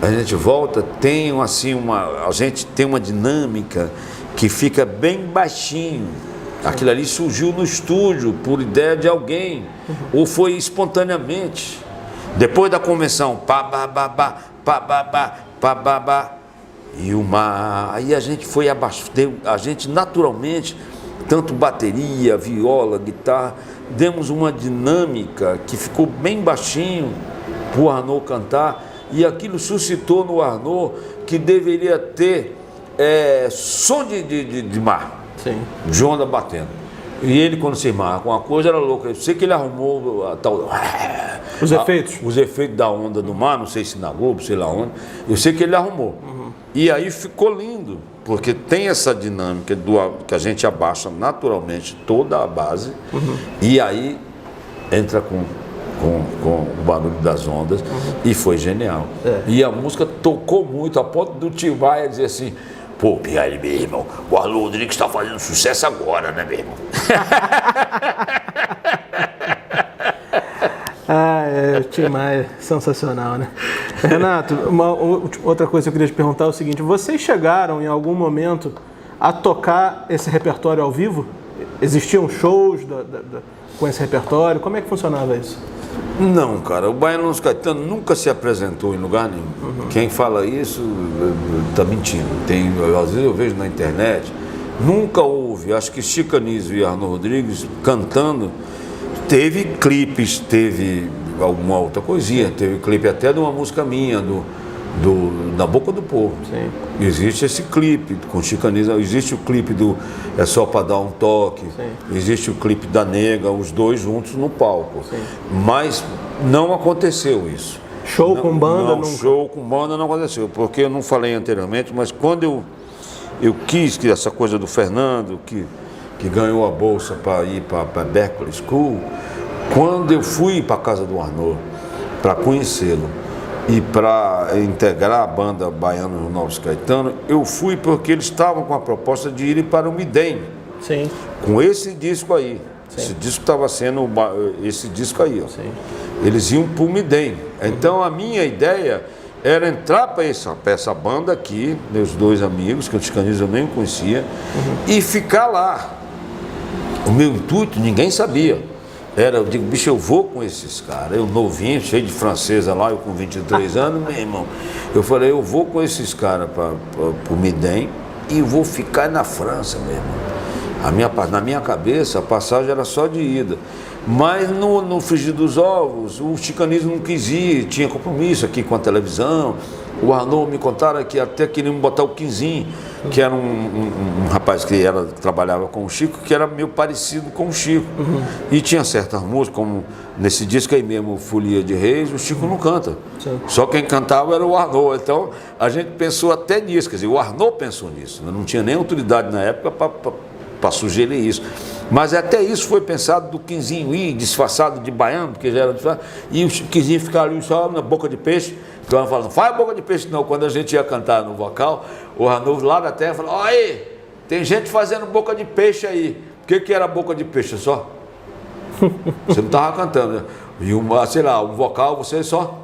a gente volta, a gente tem uma dinâmica que fica bem baixinho. Aquilo ali surgiu no estúdio por ideia de alguém, ou foi espontaneamente. Depois da convenção, pá, ba, ba, ba, pá, ba, ba, pá, ba, ba, e aí a gente foi abaixo, a gente naturalmente, tanto bateria, viola, guitarra, demos uma dinâmica que ficou bem baixinho para o Arnaud cantar, e aquilo suscitou no Arnaud que deveria ter som de mar, sim, de onda batendo. E ele, quando se marca com uma coisa, era louco. Eu sei que ele arrumou a tal... Os efeitos da onda do mar, não sei se na Globo, sei lá onde. Eu sei que ele arrumou. E aí ficou lindo, porque tem essa dinâmica que a gente abaixa naturalmente toda a base, e aí entra com o barulho das ondas, e foi genial. E a música tocou muito, a ponto do Tim Maia dizer assim, pô, Pierre, meu irmão, o Arnaud Rodrigues está fazendo sucesso agora, né, meu irmão? O Tim Maia, sensacional, né? Renato, outra coisa que eu queria te perguntar é o seguinte, vocês chegaram em algum momento a tocar esse repertório ao vivo? Existiam shows com esse repertório? Como é que funcionava isso? Não, cara, o Baiano Los Caetanos nunca se apresentou em lugar nenhum. Quem fala isso está mentindo. Às vezes eu vejo na internet, nunca houve, acho que Chico Anísio e Arnaud Rodrigues cantando. Teve clipes, teve alguma outra coisinha, teve clipe até de uma música minha, da Boca do Povo. Sim. Existe esse clipe com Chico Anísio, existe o clipe do É Só Pra Dar um Toque, sim, existe o clipe da Nega, os dois juntos no palco. Sim. Mas não aconteceu isso. Show com banda? Não, show com banda não aconteceu, porque eu não falei anteriormente, mas quando eu quis que essa coisa do Fernando, que ganhou a bolsa para ir para Berklee School, quando eu fui para a casa do Arnaud para conhecê-lo e para integrar a banda Baiano Los Caetanos, eu fui porque eles estavam com a proposta de irem para o Midem. Sim. Com esse disco aí. Sim. Esse disco estava sendo esse disco aí, ó. Sim. Eles iam para o Midem. Então a minha ideia era entrar para essa banda aqui, meus dois amigos, que os canis eu nem conhecia, e ficar lá. O meu intuito, ninguém sabia. Eu digo, bicho, eu vou com esses caras. Eu novinho, cheio de francesa lá, eu com 23 anos, meu irmão. Eu falei, eu vou com esses caras para o Midem e vou ficar na França, meu irmão. Na minha cabeça, a passagem era só de ida. Mas no frigir dos ovos, o Chico Anísio não quis ir, tinha compromisso aqui com a televisão. O Arnaud me contaram que até queriam botar o Quinzinho, que era um rapaz que trabalhava com o Chico, que era meio parecido com o Chico. E tinha certas músicas, como nesse disco aí mesmo, Folia de Reis, o Chico não canta. Sim. Só quem cantava era o Arnaud. Então a gente pensou até nisso, quer dizer, o Arnaud pensou nisso. Não tinha nem autoridade na época para sugerir isso. Mas até isso foi pensado do Quinzinho ir disfarçado de baiano, porque já era disfarçado, e o Quinzinho ficar ali só na boca de peixe. Então ela falou, não faz boca de peixe não. Quando a gente ia cantar no vocal, o Ranulfo lá da terra falou, olha aí, tem gente fazendo boca de peixe aí. O que era boca de peixe só? Você não estava cantando, né? E sei lá, um vocal você só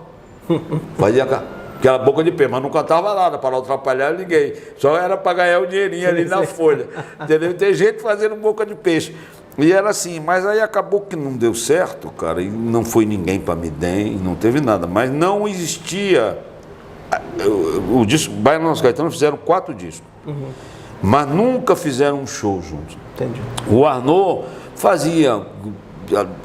fazia aquela boca de peixe, mas não cantava nada para não atrapalhar ninguém. Só era para ganhar o dinheirinho ali na folha. Entendeu? Tem gente fazendo boca de peixe. E era assim, mas aí acabou que não deu certo, cara, e não foi ninguém para me dar, não teve nada. Mas não existia. O disco, Baiano Nosso Caetano fizeram 4 discos, mas nunca fizeram um show juntos. Entendi. O Arnaud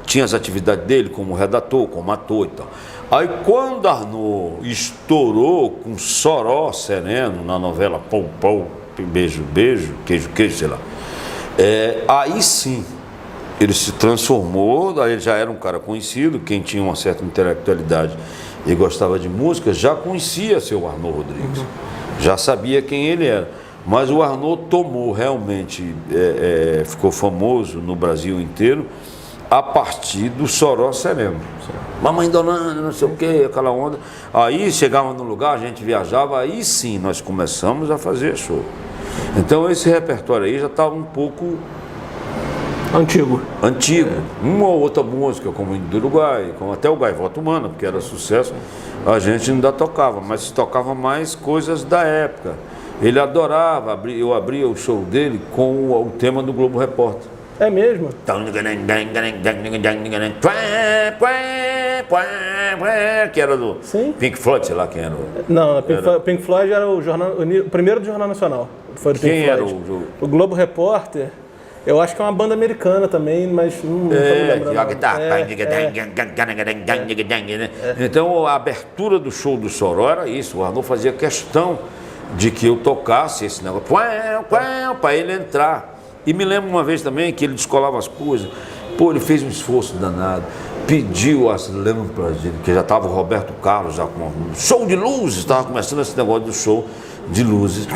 tinha as atividades dele como redator, como ator e tal. Aí quando Arnaud estourou com Soró Sereno na novela Pou Pou, Beijo Beijo, Queijo Queijo, sei lá, aí sim ele se transformou, aí ele já era um cara conhecido, quem tinha uma certa intelectualidade e gostava de música, já conhecia seu Arnaud Rodrigues, já sabia quem ele era. Mas o Arnaud tomou realmente, ficou famoso no Brasil inteiro a partir do Soró Sereno. Mamãe Donana, não sei o que, aquela onda. Aí chegava no lugar, a gente viajava, aí sim nós começamos a fazer show. Então esse repertório aí já estava um pouco Antigo. Uma ou outra música, como o Índio do Uruguai, como até o Gaivota Humana, porque era sucesso, a gente ainda tocava, mas tocava mais coisas da época. Ele adorava, eu abria o show dele com o tema do Globo Repórter. É mesmo? Que era do Pink Floyd, sei lá quem era. Não, Pink Floyd era o primeiro do Jornal Nacional. Foi do Pink Quem Floyd. era o Globo Repórter? Eu acho que é uma banda americana também, mas não tô me lembrando. Então a abertura do show do Soró era isso. O Arnaud fazia questão de que eu tocasse esse negócio para ele entrar. E me lembro uma vez também que ele descolava as coisas. Pô, ele fez um esforço danado, pediu as lâmpadas, que já estava o Roberto Carlos já com um show de luzes, estava começando esse negócio do show de luzes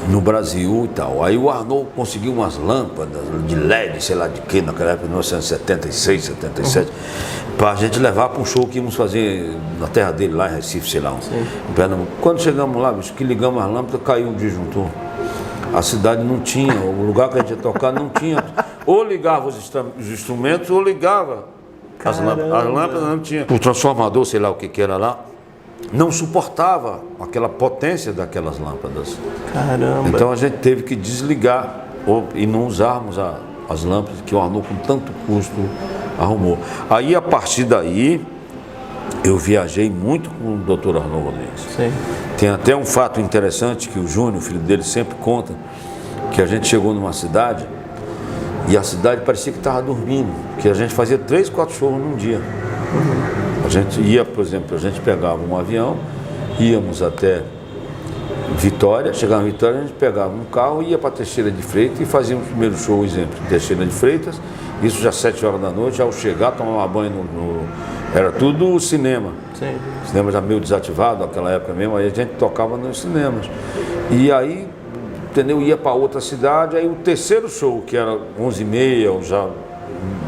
no Brasil e tal. Aí o Arnaud conseguiu umas lâmpadas de LED, sei lá de que, naquela época, 1976, 77, para a gente levar para um show que íamos fazer na terra dele, lá em Recife, sei lá. Em Pernambuco. Quando chegamos lá, bicho, que ligamos as lâmpadas, caiu um disjuntor. A cidade não tinha, o lugar que a gente ia tocar não tinha. Ou ligava os instrumentos, ou ligava as lâmpadas. As lâmpadas não tinha. O transformador, sei lá o que era lá, não suportava aquela potência daquelas lâmpadas. Caramba. Então a gente teve que desligar e não usarmos as lâmpadas que o Arnaud com tanto custo arrumou. Aí a partir daí eu viajei muito com o Dr. Arnaud Rodrigues. Sim. Tem até um fato interessante que o Júnior, o filho dele, sempre conta, que a gente chegou numa cidade e a cidade parecia que estava dormindo, que a gente fazia 3, 4 shows num dia. A gente ia, por exemplo, a gente pegava um avião, íamos até Vitória, chegava em Vitória, a gente pegava um carro, ia para Teixeira de Freitas e fazíamos o primeiro show, exemplo, em Teixeira de Freitas, isso já 7 horas da noite, ao chegar, tomava banho era tudo cinema. Sim. O cinema já meio desativado naquela época mesmo, aí a gente tocava nos cinemas. E aí, entendeu, ia para outra cidade, aí o terceiro show, que era 11h30, ou já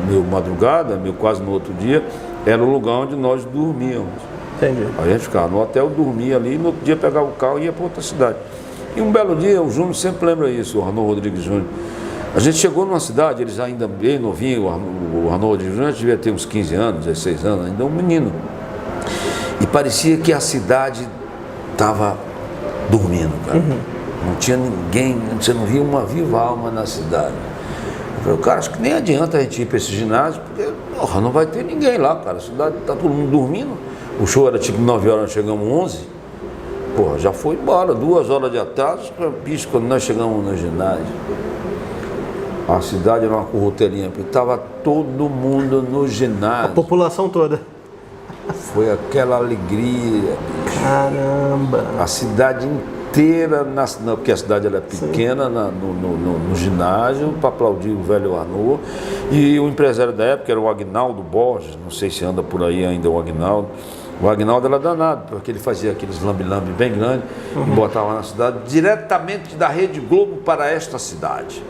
meio madrugada, meio quase no outro dia, era o lugar onde nós dormíamos. Entendi. Aí a gente ficava no hotel, dormia ali, e no outro dia pegava o carro e ia para outra cidade. E um belo dia, o Júnior sempre lembra isso, o Arnaud Rodrigues Júnior. A gente chegou numa cidade, eles ainda bem novinhos, o Arnaud Rodrigues Júnior devia ter uns 15 anos, 16 anos, ainda um menino. E parecia que a cidade estava dormindo, cara. Não tinha ninguém, você não via uma viva alma na cidade. Eu falei, cara, acho que nem adianta a gente ir para esse ginásio, porque porra, não vai ter ninguém lá, cara. A cidade está todo mundo dormindo. O show era tipo 9 horas, nós chegamos 11. Porra, já foi embora, 2 horas de atraso. Bicho, quando nós chegamos no ginásio, a cidade era uma corroteirinha, porque estava todo mundo no ginásio. A população toda. Foi aquela alegria, bicho. Caramba. A cidade inteira, porque a cidade era pequena, no ginásio, para aplaudir o velho Arnaud. E o empresário da época era o Agnaldo Borges, não sei se anda por aí ainda o Agnaldo. O Agnaldo era danado, porque ele fazia aqueles lambe-lambe bem grandes e botava na cidade, diretamente da Rede Globo para esta cidade.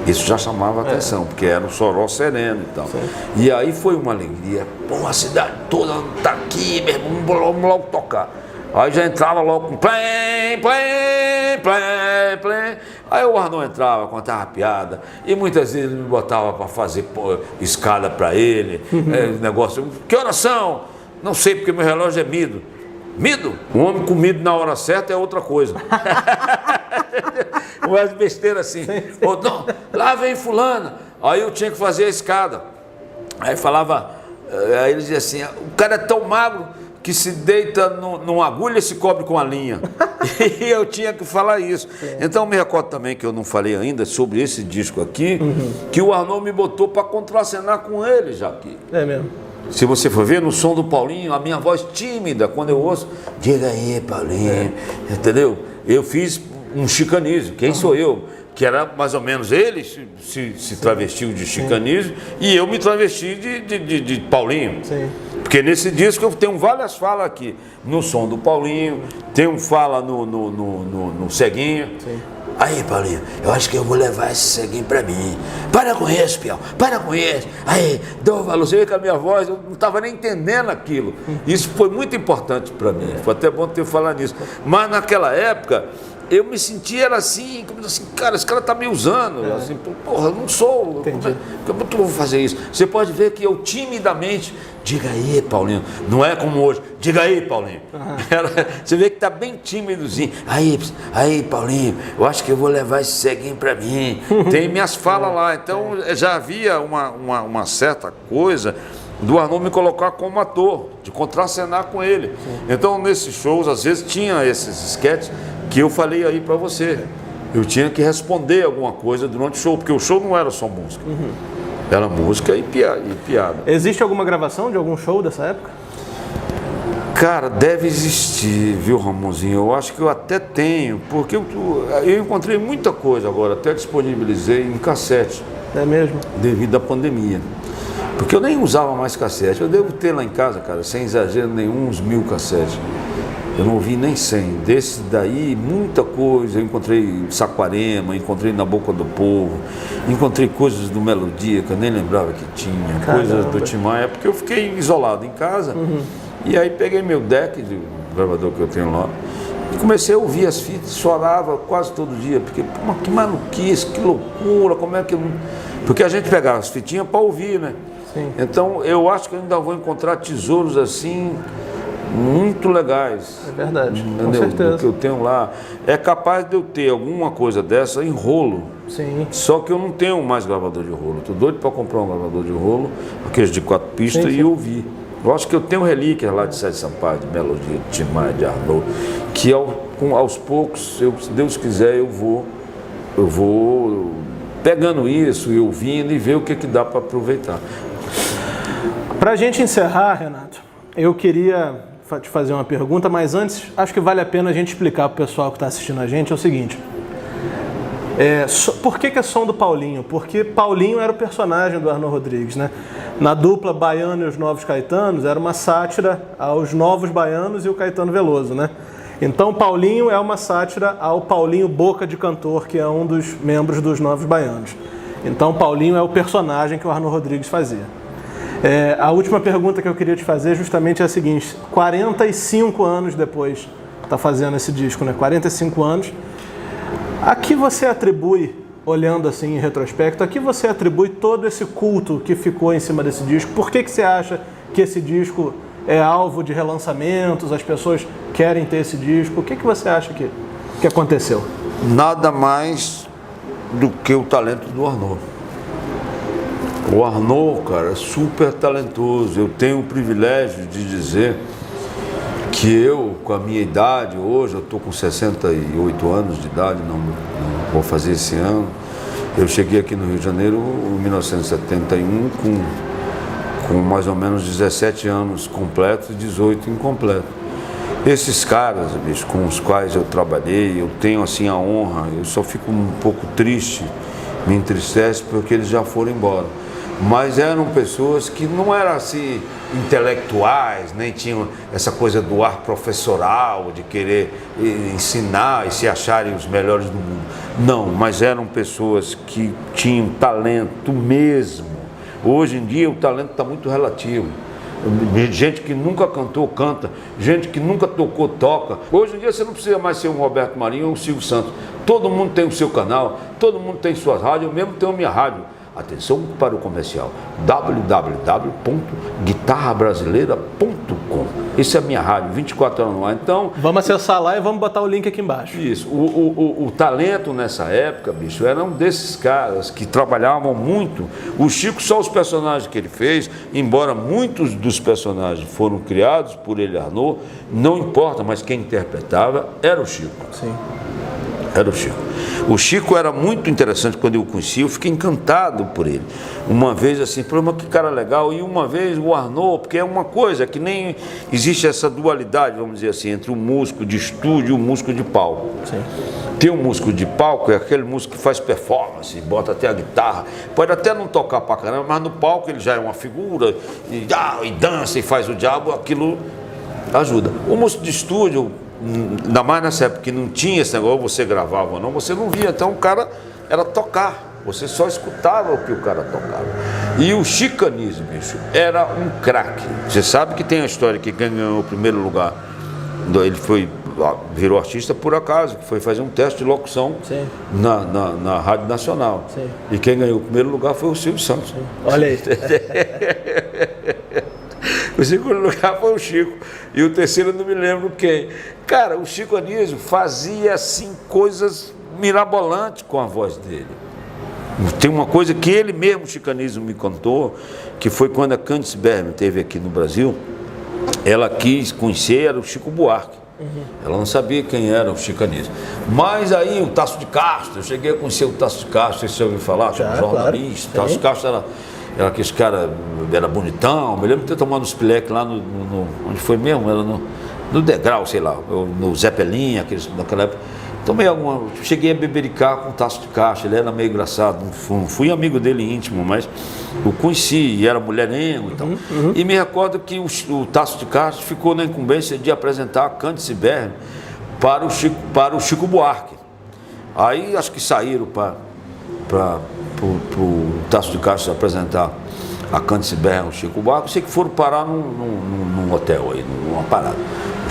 Isso já chamava atenção, porque era um soró sereno e tal. E aí foi uma alegria. Pô, a cidade toda tá aqui, meu irmão, vamos logo tocar. Aí já entrava logo com plém, plém, plém, plém. Aí o Arnô entrava, contava piada. E muitas vezes ele me botava para fazer escada para ele. Negócio, que horas são? Não sei, porque meu relógio é mido. Mido? Um homem comido na hora certa é outra coisa. Umas besteiras assim. Ou, não, lá vem fulana. Aí eu tinha que fazer a escada. Aí falava, aí ele dizia assim, o cara é tão magro que se deita numa agulha e se cobre com a linha. E eu tinha que falar isso. Então me recordo também que eu não falei ainda sobre esse disco aqui, que o Arnô me botou para contracenar com ele já aqui. É mesmo. Se você for ver no som do Paulinho, a minha voz tímida, quando eu ouço, diga aí, Paulinho, entendeu? Eu fiz um chicanismo, quem sou eu? Que era mais ou menos ele se travestiu de chicanismo e eu me travesti de Paulinho. Sim. Porque nesse disco eu tenho várias falas aqui, no som do Paulinho, tem um fala no Ceguinho. Sim. Aí, Paulinho, eu acho que eu vou levar esse Ceguinho pra mim. Para com isso, Piau, para com isso. Aí, dou valor, você vê que a minha voz, eu não estava nem entendendo aquilo. Isso foi muito importante para mim, foi até bom ter falado nisso. Mas naquela época, eu me sentia assim, como assim, cara, esse cara tá me usando, assim, porra, eu não sou, como é que eu vou fazer isso? Você pode ver que eu timidamente, diga aí, Paulinho, não é como hoje, diga aí, Paulinho. Você vê que tá bem tímidozinho, aí, Paulinho, eu acho que eu vou levar esse Ceguinho pra mim, tem minhas falas lá, então já havia uma certa coisa do Arnô me colocar como ator, de contracenar com ele. Então nesses shows, às vezes tinha esses esquetes que eu falei aí para você. Eu tinha que responder alguma coisa durante o show, porque o show não era só música. Era música e piada. Existe alguma gravação de algum show dessa época? Cara, deve existir, viu, Ramonzinho? Eu acho que eu até tenho, porque eu encontrei muita coisa agora, até disponibilizei em cassete. É mesmo? Devido à pandemia. Porque eu nem usava mais cassete. Eu devo ter lá em casa, cara, sem exagero nenhum, uns 1000 cassetes. Eu não ouvi nem 100. Desse daí, muita coisa. Eu encontrei Saquarema, encontrei Na Boca do Povo, encontrei coisas do Melodia que eu nem lembrava que tinha, coisas do Tim Maia, porque eu fiquei isolado em casa. E aí peguei meu deck de gravador que eu tenho lá e comecei a ouvir as fitas, chorava quase todo dia, porque que maluquice, que loucura, como é que eu não... Porque a gente pegava as fitinhas para ouvir, né? Sim. Então eu acho que eu ainda vou encontrar tesouros assim muito legais. É verdade, entendeu? Com certeza. Do que eu tenho lá. É capaz de eu ter alguma coisa dessa em rolo. Sim. Só que eu não tenho mais gravador de rolo. Estou doido para comprar um gravador de rolo, aqueles de 4 pistas, e ouvir. Eu acho que eu tenho relíquias lá de Sérgio Sampaio, de Melodia, de Tim Maia, de Arnô, que aos poucos, se Deus quiser, eu vou pegando isso e ouvindo e ver o que dá para aproveitar. Para a gente encerrar, Renato, eu queria te fazer uma pergunta, mas antes acho que vale a pena a gente explicar para o pessoal que está assistindo a gente, é o seguinte. Por que é som do Paulinho? Porque Paulinho era o personagem do Arnô Rodrigues, né? Na dupla Baiano e os Novos Caetanos, era uma sátira aos Novos Baianos e o Caetano Veloso, né? Então Paulinho é uma sátira ao Paulinho Boca de Cantor, que é um dos membros dos Novos Baianos. Então Paulinho é o personagem que o Arnô Rodrigues fazia. A última pergunta que eu queria te fazer justamente é a seguinte: 45 anos depois, tá fazendo esse disco, né? 45 anos. A que você atribui, olhando assim em retrospecto, a que você atribui todo esse culto que ficou em cima desse disco? Por que você acha que esse disco é alvo de relançamentos, as pessoas querem ter esse disco? O que você acha que aconteceu? Nada mais do que o talento do Arnô. O Arnô, cara, é super talentoso. Eu tenho o privilégio de dizer que eu, com a minha idade, hoje eu estou com 68 anos de idade, não vou fazer esse ano. Eu cheguei aqui no Rio de Janeiro em 1971 com mais ou menos 17 anos completos e 18 incompletos. Esses caras, bicho, com os quais eu trabalhei, eu tenho assim a honra, eu só fico um pouco triste, me entristece porque eles já foram embora. mas eram pessoas que não eram assim intelectuais, nem tinham essa coisa do ar professoral, de querer ensinar e se acharem os melhores do mundo. Não, mas eram pessoas que tinham talento mesmo. Hoje em dia o talento está muito relativo. Gente que nunca cantou, canta. Gente que nunca tocou, toca. Hoje em dia você não precisa mais ser um Roberto Marinho ou um Silvio Santos. Todo mundo tem o seu canal, todo mundo tem suas rádios, eu mesmo tenho a minha rádio. Atenção para o comercial, www.guitarrabrasileira.com. Essa é a minha rádio, 24 horas no ar. Então, vamos acessar lá e vamos botar o link aqui embaixo. Isso, o talento nessa época, bicho, era um desses caras que trabalhavam muito. O Chico, só os personagens que ele fez, embora muitos dos personagens foram criados por ele, Arnaud, não importa, mas quem interpretava era o Chico. Sim. Era o Chico. O Chico era muito interessante quando eu o conheci, eu fiquei encantado por ele. Uma vez assim, mas que cara legal, e uma vez o Arnaud, porque é uma coisa que nem existe essa dualidade, vamos dizer assim, entre o músico de estúdio e o músico de palco. Sim. Tem um músico de palco, é aquele músico que faz performance, bota até a guitarra, pode até não tocar pra caramba, mas no palco ele já é uma figura, e dança e faz o diabo, aquilo ajuda. O músico de estúdio, ainda mais nessa época que não tinha esse negócio, você gravava ou não, você não via, então o cara era tocar, você só escutava o que o cara tocava. E o Chico Anísio, bicho, era um craque. Você sabe que tem a história que quem ganhou o primeiro lugar, ele virou artista por acaso, que foi fazer um teste de locução na Rádio Nacional. Sim. E quem ganhou o primeiro lugar foi o Silvio Santos. Sim. Olha aí. O segundo lugar foi o Chico. E o terceiro eu não me lembro quem. Cara, o Chico Anísio fazia assim coisas mirabolantes com a voz dele. Tem uma coisa que ele mesmo, o Chico Anísio, me contou, que foi quando a Candice Berman esteve aqui no Brasil, ela quis conhecer, era o Chico Buarque. Ela não sabia quem era o Chico Anísio. Mas aí o Tasso de Castro, eu cheguei a conhecer o Tasso de Castro, você ouviu falar, jornalista. Claro. Tasso de Castro era aquele cara, era bonitão, me lembro de ter tomado uns pileques lá onde foi mesmo, era no Degrau, sei lá, no Zeppelin, naquela época. Tomei cheguei a bebericar com o Tasso de Castro, ele era meio engraçado, não fui amigo dele íntimo, mas o conheci, e era mulherengo e tal. E me recordo que o Tasso de Castro ficou na incumbência de apresentar a Candice Berman para o Chico Buarque. Aí acho que saíram para o Tasso de Castro apresentar a Candice Berman, o Chico Buarque, sei que foram parar num hotel aí, numa parada.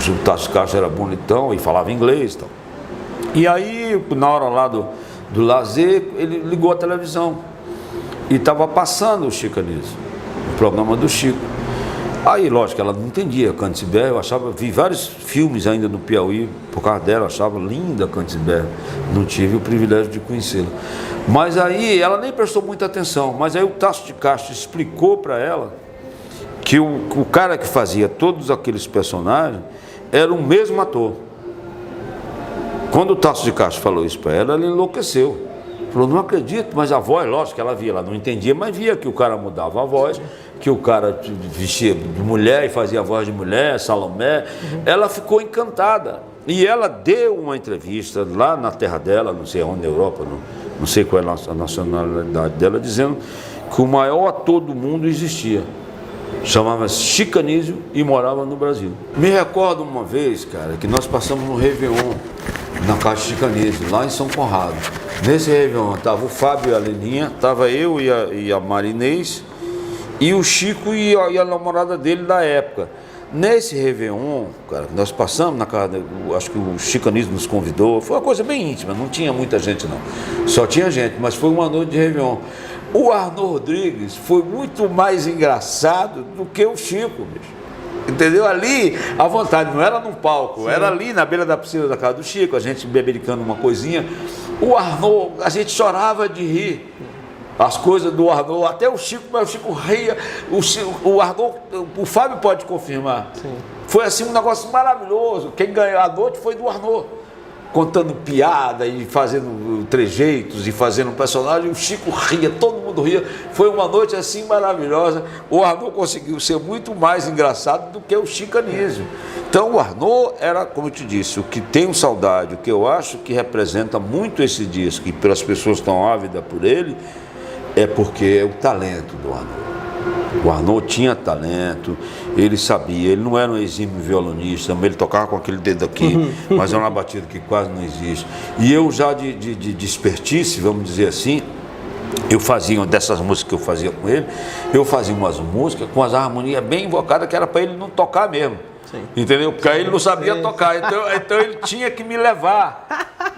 O Tasso de Castro era bonitão e falava inglês e tal. E aí, na hora lá do lazer, ele ligou a televisão e estava passando o Chico Anísio, o programa do Chico. Aí, lógico, ela não entendia a Candice Berman, vi vários filmes ainda no Piauí, por causa dela, eu achava linda a Candice Berman, não tive o privilégio de conhecê-la. Mas aí, ela nem prestou muita atenção, mas aí o Tasso de Castro explicou para ela que o cara que fazia todos aqueles personagens era o mesmo ator. Quando o Tasso de Castro falou isso para ela, ela enlouqueceu. Falou, não acredito, mas a voz, lógico que ela via, ela não entendia, mas via que o cara mudava a voz, que o cara vestia de mulher e fazia a voz de mulher, Salomé. Ela ficou encantada. E ela deu uma entrevista lá na terra dela, não sei onde, na Europa, não sei qual é a nacionalidade dela, dizendo que o maior ator do mundo existia. Chamava-se Chico Anísio e morava no Brasil. Me recordo uma vez, cara, que nós passamos no Réveillon, na casa de Chico Anísio, lá em São Conrado. Nesse Réveillon estava o Fábio e a Leninha, estava eu e a Marinês, e o Chico e a namorada dele da época. Nesse Réveillon, cara, nós passamos na casa, acho que o Chico Anísio nos convidou, foi uma coisa bem íntima, não tinha muita gente não, só tinha gente, mas foi uma noite de Réveillon. O Arnaud Rodrigues foi muito mais engraçado do que o Chico, bicho. Entendeu? Ali, à vontade, não era num palco, sim, era ali na beira da piscina da casa do Chico, a gente bebericando uma coisinha. O Arnaud, a gente chorava de rir. As coisas do Arnaud, até o Chico, mas o Chico ria. O Arnaud, o Fábio pode confirmar. Sim. Foi assim um negócio maravilhoso. Quem ganhou a noite foi do Arnaud. Contando piada e fazendo trejeitos e fazendo personagem, o Chico ria, todo mundo ria. Foi uma noite assim maravilhosa. O Arnaud conseguiu ser muito mais engraçado do que o Chico Anísio. Então o Arnaud era, como eu te disse, o que tenho saudade, o que eu acho que representa muito esse disco, e pelas pessoas que estão ávidas por ele, é porque é o talento do Arnaud. O Arnaud tinha talento, ele sabia, ele não era um exímio violonista, ele tocava com aquele dedo aqui, mas era uma batida que quase não existe. E eu já de expertise, vamos dizer assim, eu fazia dessas músicas que eu fazia com ele, eu fazia umas músicas com as harmonias bem invocadas que era para ele não tocar mesmo. Sim. Entendeu? Porque aí ele não sabia tocar, então ele tinha que me levar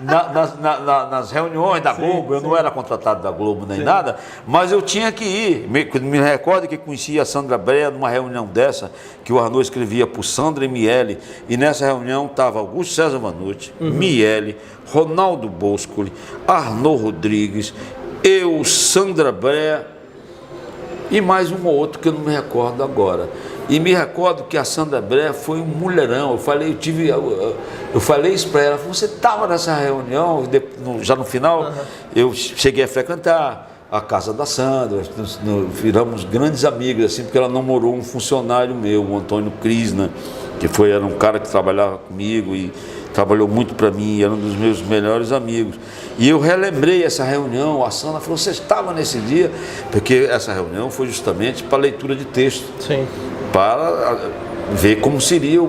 nas reuniões da Globo. Eu não era contratado da Globo nem nada, mas eu tinha que ir. Me recordo que conhecia a Sandra Brea numa reunião dessa, que o Arnaud escrevia por Sandra e Miele, e nessa reunião estava Augusto César Vanucci, Miele, Ronaldo Boscoli, Arnaud Rodrigues, eu, Sandra Brea e mais um ou outro que eu não me recordo agora. E me recordo que a Sandra Brea foi um mulherão. Eu falei isso para ela, você estava nessa reunião, já no final, eu cheguei a frequentar a casa da Sandra, viramos grandes amigos, assim, porque ela namorou um funcionário meu, o Antônio Krishna, que era um cara que trabalhava comigo e trabalhou muito para mim, era um dos meus melhores amigos. E eu relembrei essa reunião, a Sandra falou, você estava nesse dia? Porque essa reunião foi justamente para leitura de texto. Sim. Para ver como seria,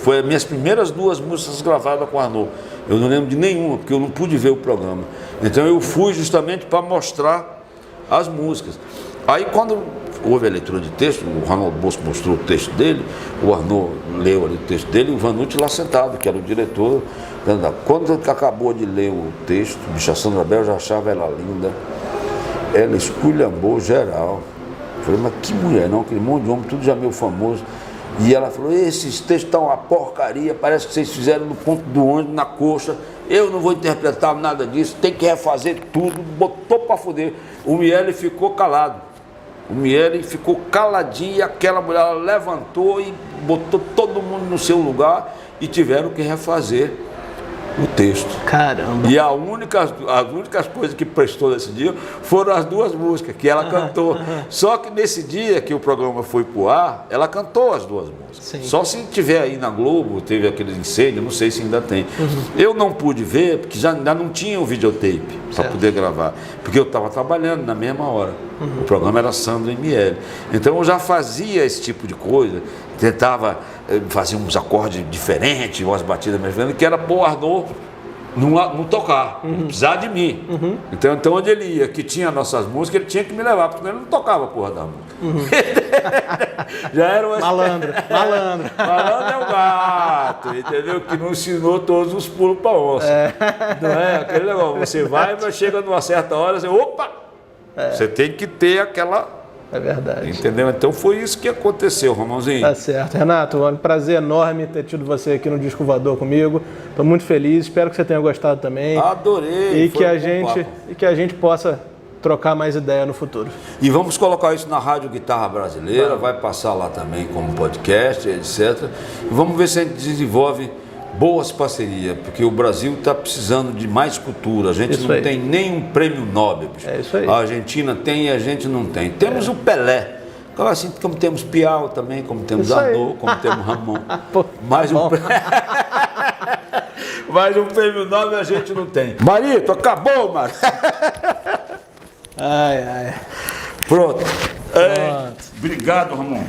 foi as minhas primeiras 2 músicas gravadas com o Arnaud. Eu não lembro de nenhuma, porque eu não pude ver o programa. Então eu fui justamente para mostrar as músicas. Aí quando houve a leitura de texto, o Ronaldo Bosco mostrou o texto dele, o Arnaud leu ali o texto dele, e o Vanucci lá sentado, que era o diretor. Quando acabou de ler o texto, a Sandra Brea, eu já achava ela linda, ela esculhambou geral. Eu falei, mas que mulher não, aquele monte de homem, tudo já meio famoso. E ela falou, esses textos estão uma porcaria, parece que vocês fizeram no ponto do ônibus, na coxa, eu não vou interpretar nada disso, tem que refazer tudo, botou para foder. O Miele ficou calado. O Miele ficou caladinho e aquela mulher ela levantou e botou todo mundo no seu lugar e tiveram que refazer o texto. Caramba! E as únicas coisas que prestou nesse dia foram as 2 músicas que ela cantou. Só que nesse dia que o programa foi pro ar, ela cantou as 2 músicas. Sim. Só se tiver aí na Globo, teve aquele incêndio, não sei se ainda tem. Eu não pude ver, porque ainda não tinha o videotape para poder gravar, porque eu estava trabalhando na mesma hora. O programa era Sandra e Miele. Então eu já fazia esse tipo de coisa, tentava fazer uns acordes diferentes, umas batidas mais grandes, que era pôr o Arnaud não tocar, precisar de mim. Então onde ele ia, que tinha nossas músicas, ele tinha que me levar, porque ele não tocava a porra da música. Já era uma... Malandro. Malandro é o gato, entendeu? Que não ensinou todos os pulos para onça. Não é aquele negócio, você vai, mas chega numa certa hora, você, opa! Você tem que ter aquela... É verdade. Entendeu? Então foi isso que aconteceu, Romãozinho. Tá certo. Renato, é um prazer enorme ter tido você aqui no Disco Voador comigo. Estou muito feliz, espero que você tenha gostado também. Adorei. E que a gente possa trocar mais ideia no futuro. E vamos colocar isso na Rádio Guitarra Brasileira, vai passar lá também como podcast, etc. E vamos ver se a gente desenvolve boas parcerias, porque o Brasil está precisando de mais cultura. A gente não tem nenhum prêmio Nobel. Bicho. É isso aí. A Argentina tem e a gente não tem. Temos o Pelé. Assim como temos Piau também, como temos Arnaud, como temos Ramon. Mas um prêmio Nobel a gente não tem. Marito, acabou, Mário. Ai. Pronto. Obrigado, Ramon.